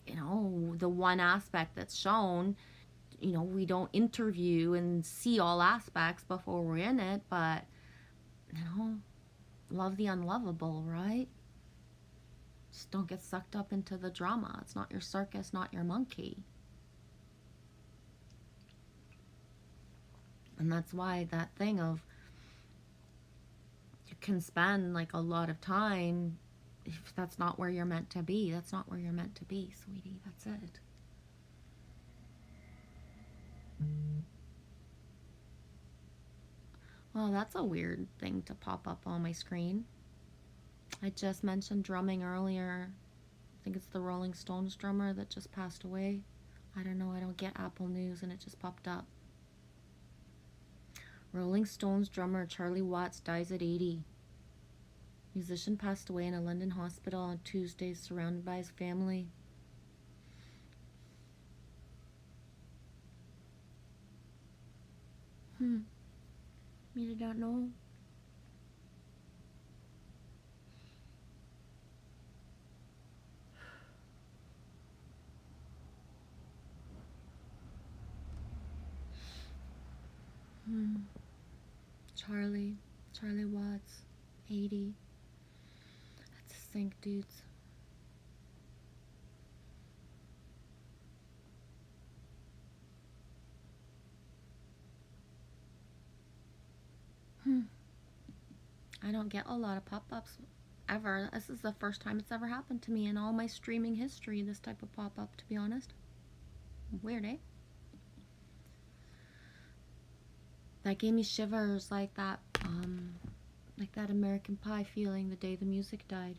the one aspect that's shown, we don't interview and see all aspects before we're in it, but, love the unlovable, right? Just don't get sucked up into the drama. It's not your circus, not your monkey. And that's why that thing of, you can spend, like, a lot of time, if that's not where you're meant to be, that's not where you're meant to be, sweetie. That's it. Well, that's a weird thing to pop up on my screen. I just mentioned drumming earlier. I think it's the Rolling Stones drummer that just passed away. I don't know, I don't get Apple News, and it just popped up. Rolling Stones drummer Charlie Watts dies at 80. Musician passed away in a London hospital on Tuesday, surrounded by his family. I don't know. Charlie Watts, 80. That's a sink, dudes. I don't get a lot of pop-ups ever. This is the first time it's ever happened to me in all my streaming history, this type of pop-up, to be honest. Weird, eh? That gave me shivers, like that American Pie feeling the day the music died.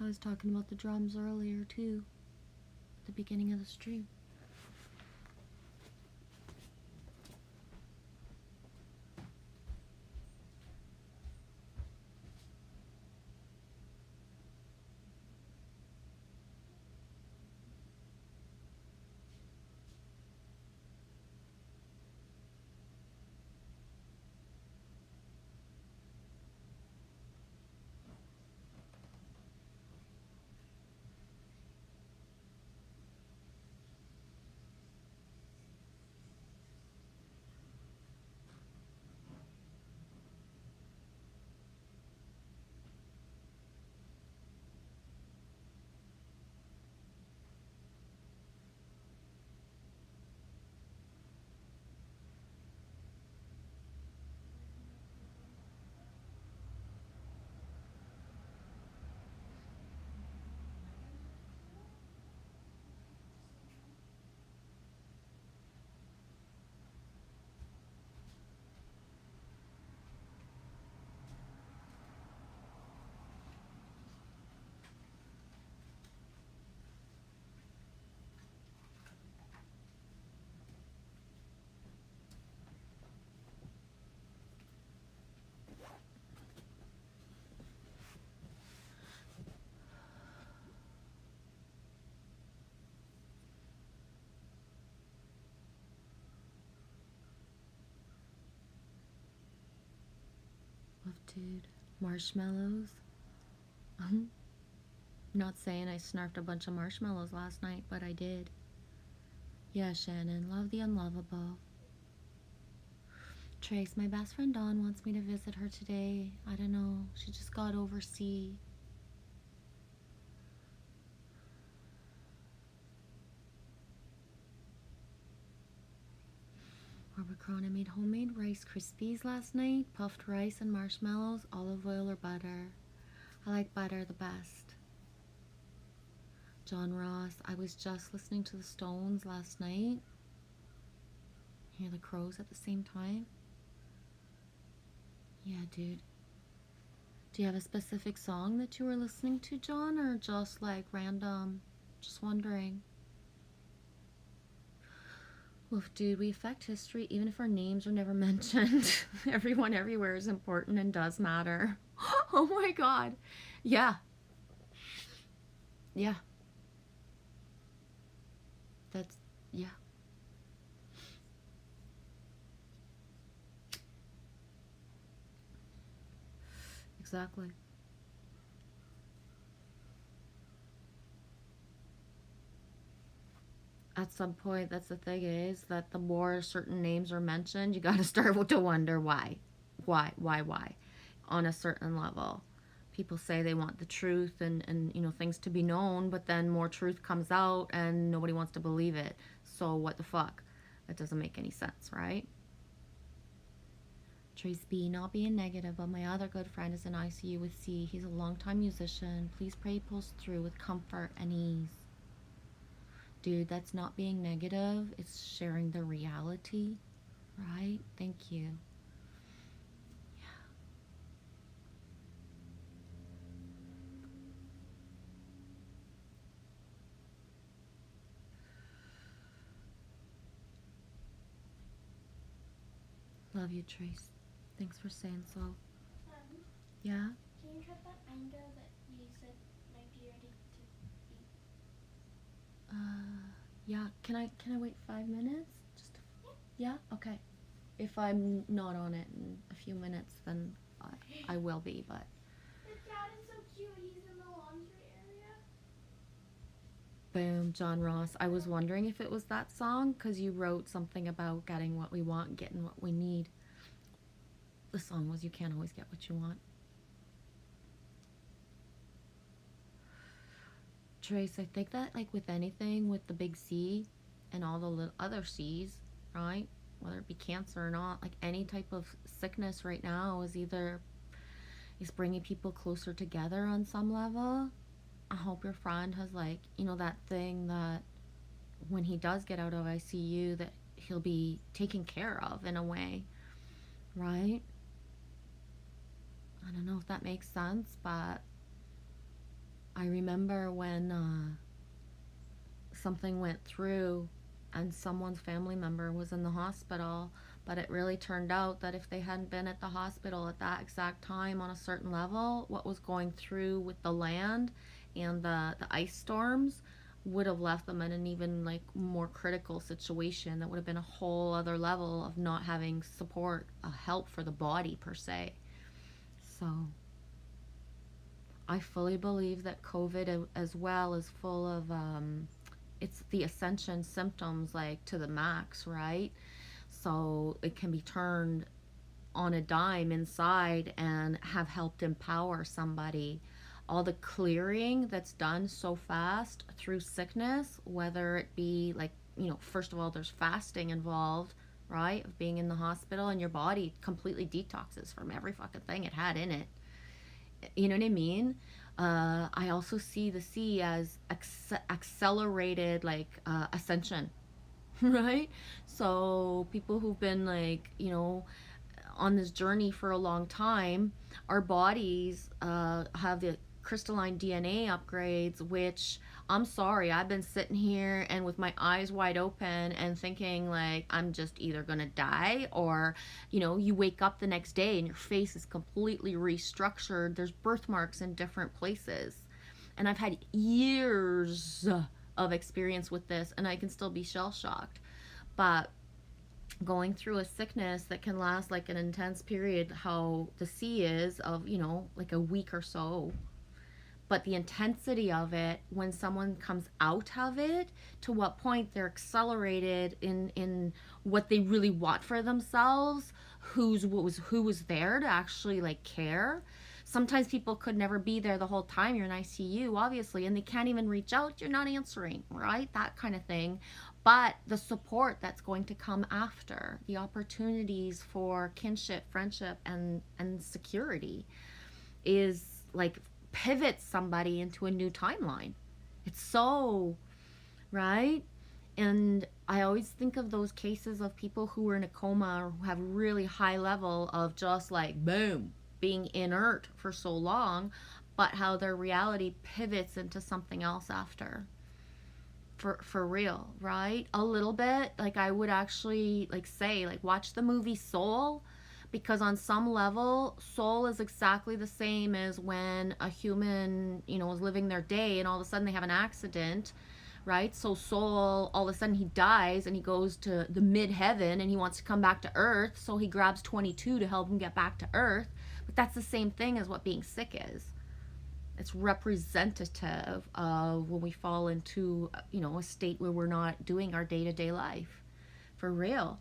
I was talking about the drums earlier, too, at the beginning of the stream. Love, dude. Marshmallows. Not saying I snarfed a bunch of marshmallows last night, but I did. Yeah, Shannon. Love the unlovable. Trace, my best friend Dawn wants me to visit her today. I don't know. She just got overseas. Orbicron, I made homemade Rice Krispies last night. Puffed rice and marshmallows, olive oil or butter. I like butter the best. John Ross, I was just listening to the Stones last night. Hear the Crows at the same time. Yeah, dude. Do you have a specific song that you were listening to, John, or just like random? Just wondering. Oof, dude, we affect history even if our names are never mentioned. Everyone everywhere is important and does matter. Oh my god. Yeah. Yeah. That's, yeah. Exactly. At some point, that's the thing is that the more certain names are mentioned, you got to start to wonder why. Why? On a certain level. People say they want the truth and you know things to be known, but then more truth comes out and nobody wants to believe it. So what the fuck? That doesn't make any sense, right? Trace B, not being negative, but my other good friend is in ICU with C. He's a longtime musician. Please pray he pulls through with comfort and ease. Dude, that's not being negative. It's sharing the reality, right? Thank you. Love you, Trace. Thanks for saying so. Yeah? Can you cut that mango that you said might be ready to eat? Yeah. Can I wait 5 minutes? Just yeah? Okay. If I'm not on it in a few minutes, then I will be, but The dad is so cute. He's in the laundry area. boom, John Ross. I was wondering if it was that song because you wrote something about getting what we want, getting what we need. The song was You Can't Always Get What You Want. Trace, I think that like with anything with the big C and all the little other C's, right? Whether it be cancer or not, like any type of sickness right now is bringing people closer together on some level. I hope your friend has like, you know, that thing that when he does get out of ICU that he'll be taken care of in a way, right? I don't know if that makes sense, but I remember when something went through and someone's family member was in the hospital, but it really turned out that if they hadn't been at the hospital at that exact time on a certain level, what was going through with the land and the ice storms would have left them in an even like more critical situation that would have been a whole other level of not having support, help for the body per se. So I fully believe that COVID as well is full of it's the ascension symptoms like to the max, right? So it can be turned on a dime inside and have helped empower somebody. All the clearing that's done so fast through sickness, whether it be like, you know, first of all, there's fasting involved, right? Of being in the hospital and your body completely detoxes from every fucking thing it had in it. You know what I mean? I also see the C as accelerated like ascension, right? So people who've been like, you know, on this journey for a long time, our bodies have the crystalline DNA upgrades, which I'm sorry, I've been sitting here and with my eyes wide open and thinking like I'm just either gonna die or, you know, you wake up the next day and your face is completely restructured. There's birthmarks in different places. And I've had years of experience with this and I can still be shell shocked. But going through a sickness that can last like an intense period, how the sea is of, like a week or so. But the intensity of it, when someone comes out of it, to what point they're accelerated in what they really want for themselves, who was there to actually like care. Sometimes people could never be there the whole time you're in ICU, obviously, and they can't even reach out, you're not answering, right? That kind of thing. But the support that's going to come after, the opportunities for kinship, friendship, and security is like pivots somebody into a new timeline. It's so, right? And I always think of those cases of people who are in a coma or who have really high level of just like boom, being inert for so long, but how their reality pivots into something else after. For real, right? A little bit. Like I would actually like say like watch the movie Soul, because on some level Soul is exactly the same as when a human, is living their day and all of a sudden they have an accident, right? So Soul, all of a sudden he dies and he goes to the mid heaven and he wants to come back to earth, so he grabs 22 to help him get back to earth. But that's the same thing as what being sick is. It's representative of when we fall into, a state where we're not doing our day-to-day life. For real.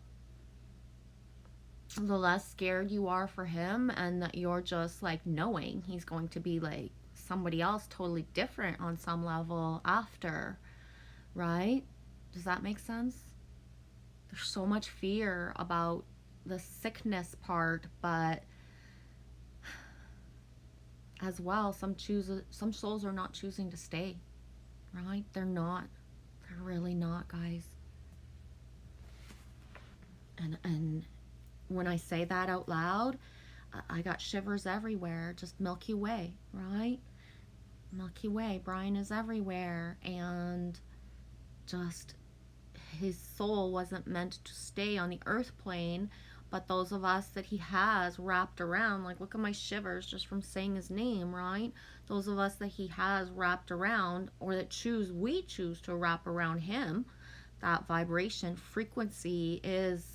The less scared you are for him, and that you're just like knowing he's going to be like somebody else totally different on some level after, right? Does that make sense? There's so much fear about the sickness part, but as well, some souls are not choosing to stay, right? They're really not, guys. And when I say that out loud, I got shivers everywhere. Just Milky Way, right? Milky Way, Brian is everywhere. And just his soul wasn't meant to stay on the earth plane, but those of us that he has wrapped around, like look at my shivers just from saying his name, right? Those of us that he has wrapped around, or that we choose to wrap around him, that vibration frequency is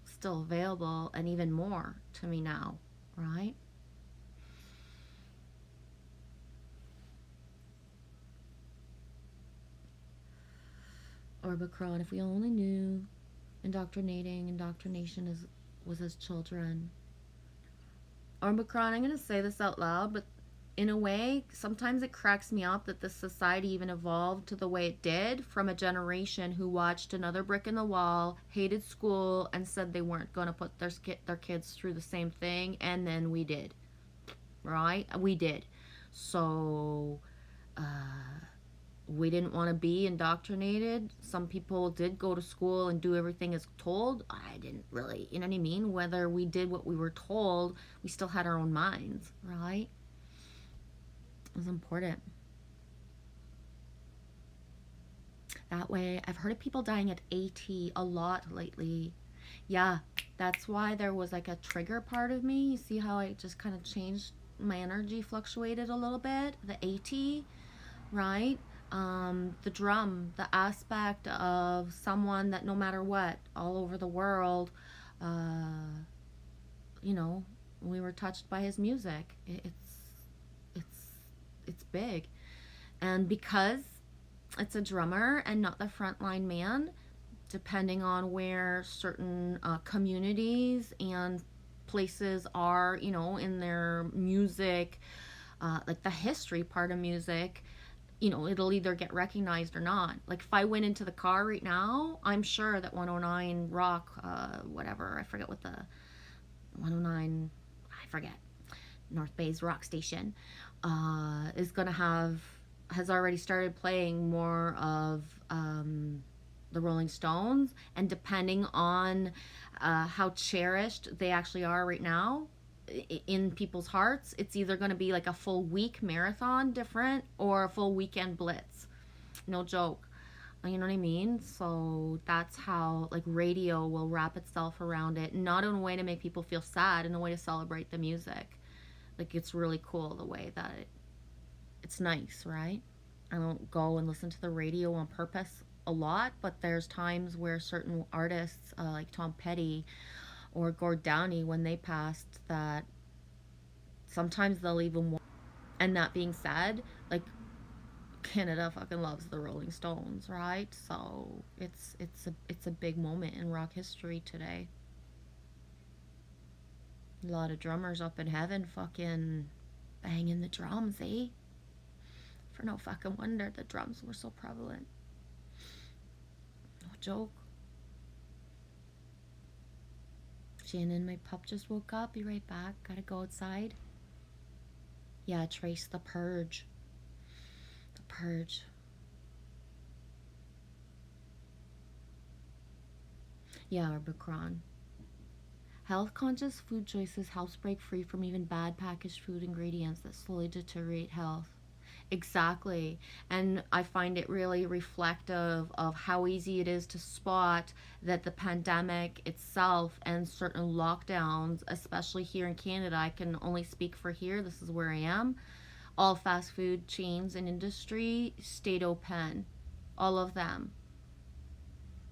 still available, and even more to me now, right? Orbicron, if we only knew indoctrination was as children. Orbicron, I'm going to say this out loud, but in a way, sometimes it cracks me up that this society even evolved to the way it did from a generation who watched another brick in the wall, hated school, and said they weren't going to put their kids through the same thing, and then we did, right? We did. So, we didn't want to be indoctrinated. Some people did go to school and do everything as told. I didn't really, you know what I mean? Whether we did what we were told, we still had our own minds, right? It was important. That way, I've heard of people dying at 80 a lot lately. Yeah, that's why there was like a trigger part of me. You see how I just kind of changed, my energy fluctuated a little bit? The 80, right? The drum, the aspect of someone that no matter what, all over the world, uh, we were touched by his music. It's big, and because it's a drummer and not the frontline man, depending on where certain communities and places are, in their music, like the history part of music, it'll either get recognized or not. Like if I went into the car right now, I'm sure that 109 Rock, whatever, I forget what the 109, I forget, North Bay's rock station, is going to has already started playing more of the Rolling Stones, and depending on how cherished they actually are right now in people's hearts, it's either going to be like a full week marathon different or a full weekend blitz. No joke. You know what I mean? So that's how like radio will wrap itself around it, not in a way to make people feel sad, in a way to celebrate the music. Like it's really cool the way that it's nice, right? I don't go and listen to the radio on purpose. a lot, but there's times where certain artists, like Tom Petty or Gord Downie, when they passed, that sometimes they'll even want. And that being said, like, Canada fucking loves the Rolling Stones, right? So it's a big moment in rock history today. A lot of drummers up in heaven fucking banging the drums, eh? For no fucking wonder the drums were so prevalent. No joke. Shannon, my pup just woke up. Be right back. Gotta go outside. Yeah, Trace, The Purge. The Purge. Yeah, or Bacron. Health conscious food choices helps break free from even bad packaged food ingredients that slowly deteriorate health. Exactly. And I find it really reflective of how easy it is to spot that the pandemic itself and certain lockdowns, especially here in Canada, I can only speak for here, this is where I am. All fast food chains and industry stayed open. All of them.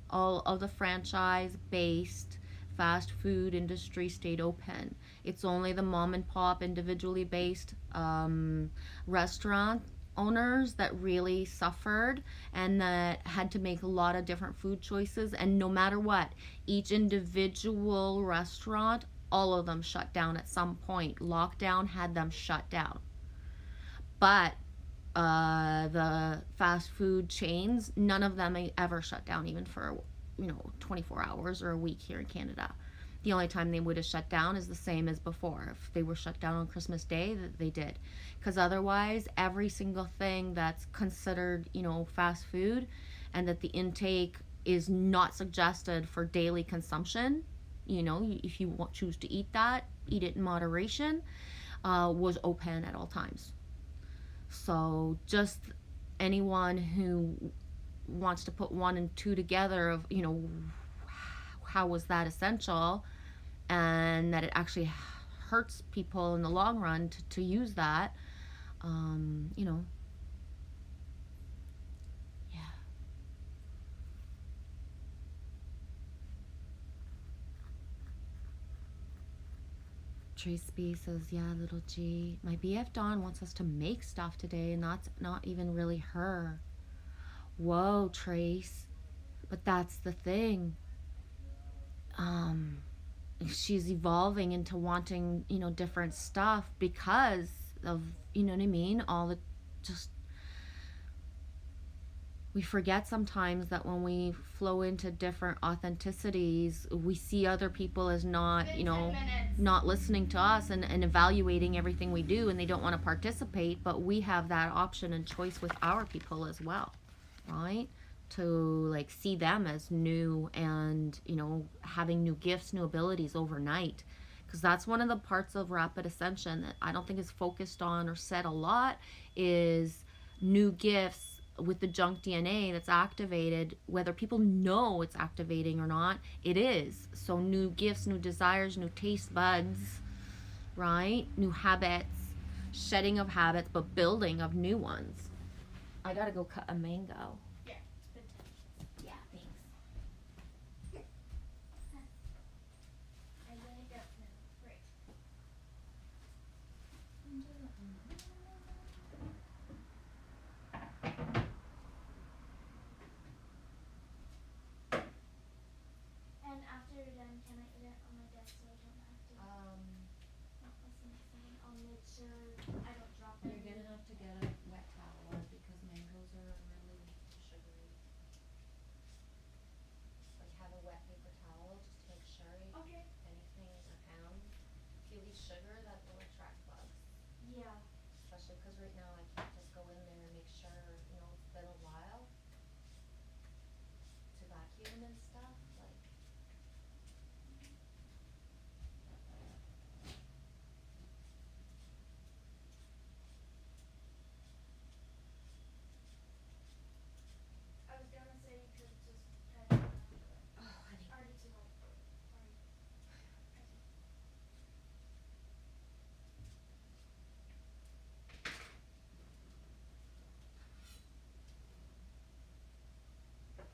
All of the franchise based fast food industry stayed open. It's only the mom and pop individually based restaurant owners that really suffered and that had to make a lot of different food choices. And no matter what, each individual restaurant, all of them shut down at some point. Lockdown had them shut down. But the fast food chains, none of them ever shut down, even for 24 hours or a week here in Canada. The only time they would have shut down is the same as before. If they were shut down on Christmas Day, that they did, because otherwise, every single thing that's considered fast food, and that the intake is not suggested for daily consumption. If you choose to eat that, eat it in moderation. Was open at all times. So just anyone who wants to put one and two together of, how was that essential, and that it actually hurts people in the long run to use that, yeah. Trace B says, yeah, little G. My BF Dawn wants us to make stuff today, and that's not even really her. Whoa, Trace. But that's the thing. She's evolving into wanting, different stuff because of, what I mean? All the just, we forget sometimes that when we flow into different authenticities, we see other people as not, not listening to us and evaluating everything we do, and they don't want to participate, but we have that option and choice with our people as well, right? To like see them as new and having new gifts, new abilities overnight, because that's one of the parts of rapid ascension that I don't think is focused on or said a lot, is new gifts with the junk DNA that's activated, whether people know it's activating or not, it is. So new gifts, new desires, new taste buds, right? New habits, shedding of habits, but building of new ones. I gotta go cut a mango. Yeah, it's bedtime. Yeah, thanks. I gotta go now. Great. And after you're done, can I eat it on my desk so I don't have to not listen to someone? I'll make sure I don't drop it. You're gonna have to get a wet towel because mangoes are really sugary. Like have a wet paper towel just to make sure Okay. anything in your hand. If you leave sugar, that will attract bugs. Yeah. Especially because right now I can't just go in there and make sure, it's been a while to vacuum and stuff. Like, I was gonna say you could just cut it after it. oh, honey. Already too late. Sorry. Okay.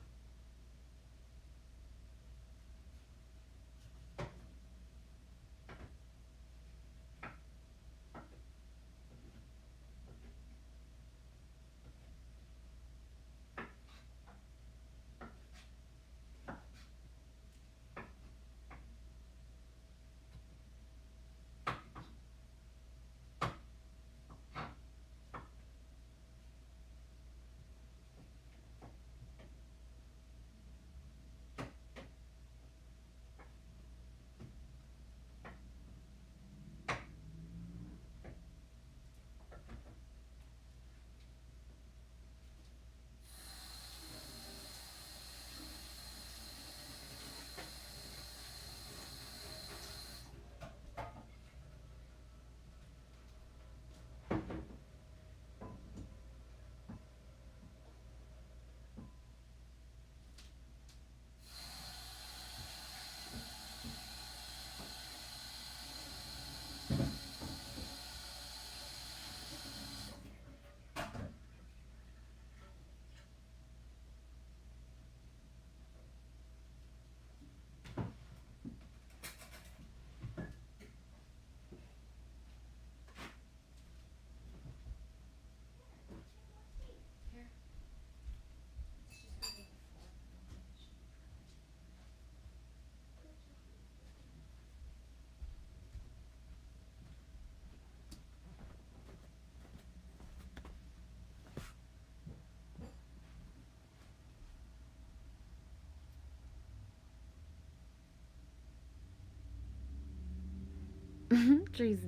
Trace.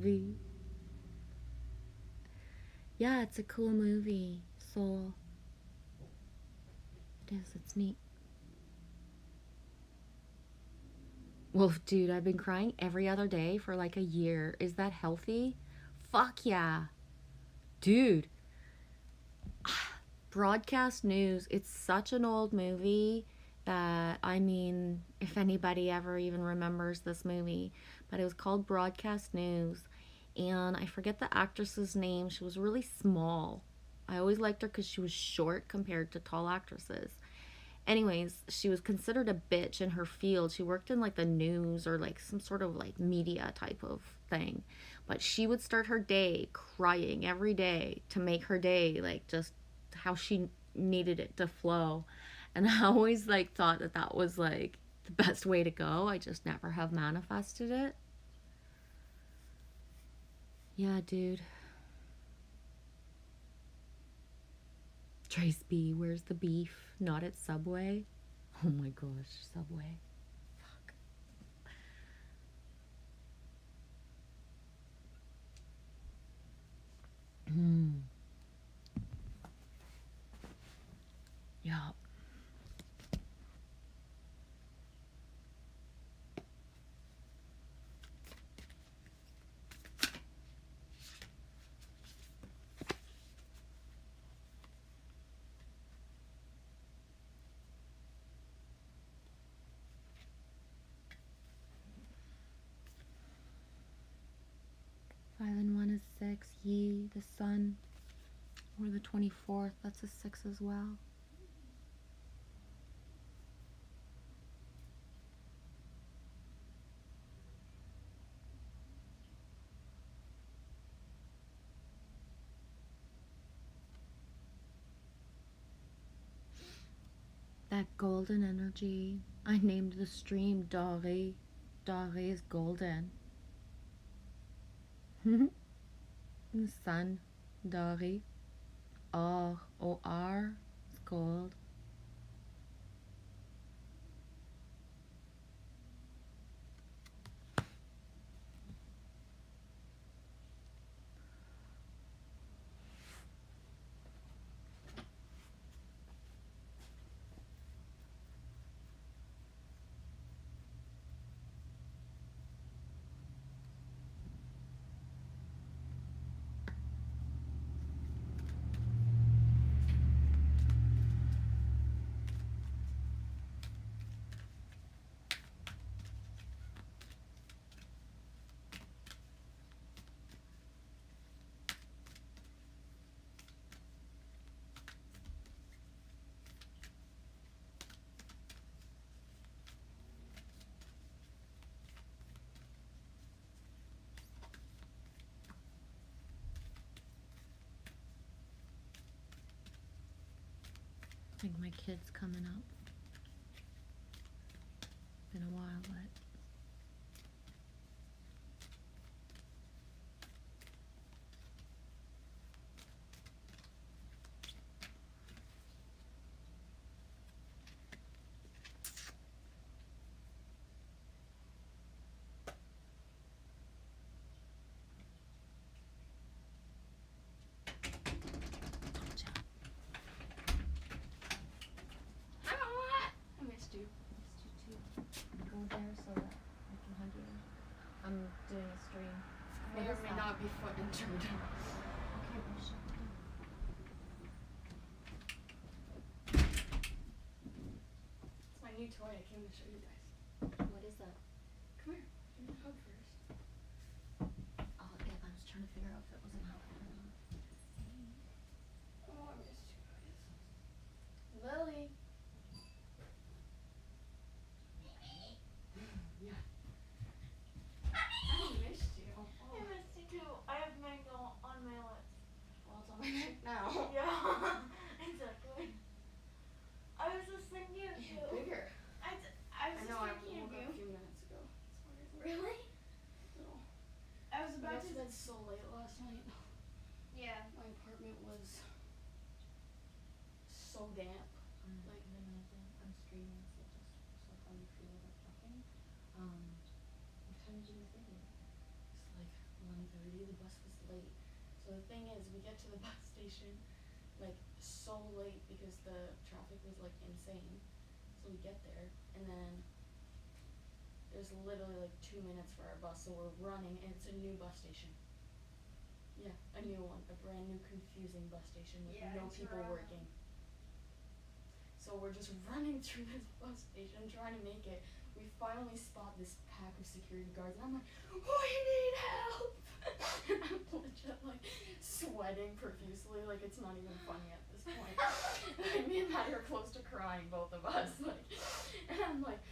Yeah, it's a cool movie. Soul. It is. It's neat. Well, dude, I've been crying every other day for like a year. Is that healthy? Fuck yeah. Dude. Broadcast News. It's such an old movie that, I mean, if anybody ever even remembers this movie, but it was called Broadcast News. And I forget the actress's name. She was really small. I always liked her because she was short compared to tall actresses. Anyways, she was considered a bitch in her field. She worked in like the news or like some sort of like media type of thing. But she would start her day crying every day to make her day like just how she needed it to flow. And I always like thought that that was like the best way to go. I just never have manifested it. Yeah, dude. Trace B, where's the beef? Not at Subway. Oh my gosh, Subway. Fuck. Yup. Five and one is six. Ye, the sun, or the 24th. That's a six as well. That golden energy. I named the stream Dore. Dore is golden. The sun, Dore. Or, O-R, is gold. I think my kid's coming up. Been a while, but I missed you. go there so that I can hug you. I'm doing a stream. May or may not be foot injured. Okay, well, shut up. It's my new toy. I came to show you guys. What is that? Come here. Give me a hug first. Oh, yeah, I was trying to figure out if it was an outfit or not. Oh, I missed you guys. Lily. Yeah. I missed you. I missed you too. I have mango on my lips. Well, it's on my neck now. Yeah, exactly. I was just thinking of you. Bigger. I was I just know. I thinking woke of up a you. few minutes ago. It's weird. Really? Little. I was I about got to to. bed so late last night. Yeah. My apartment was so damp. Like, I'm streaming, so just how you feel about talking. What time did you guys leave? It's 1:30. The bus was late. So the thing is, we get to the bus station like so late because the traffic was like insane. So we get there, and then there's literally like 2 minutes for our bus, so we're running, and it's a new bus station. Yeah, a new one, a brand new confusing bus station with no people working. So we're just running through this bus station trying to make it. We finally spot this pack of security guards, and I'm like, we need help! I'm legit like sweating profusely, like it's not even funny at this point. Like, me and Maddie are close to crying, both of us, like, and I'm like,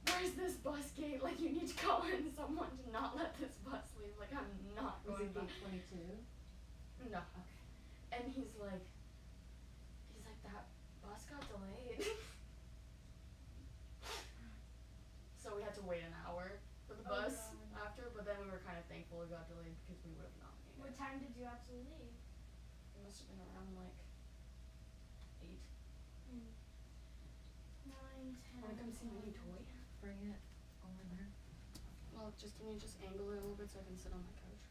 where's this bus gate? Like, you need to call in someone to not let this bus leave. Like, I'm not Was going it back. gate 22? No. Okay. And he's like, that bus got delayed. So we had to wait an hour for the bus after, but then we were kind of thankful it got delayed because we would have not made What it. time did you have to leave? It must have been around like 8. 9, 10. Wanna come see my new toy? Bring it over there. Well, can you just angle it a little bit so I can sit on my couch?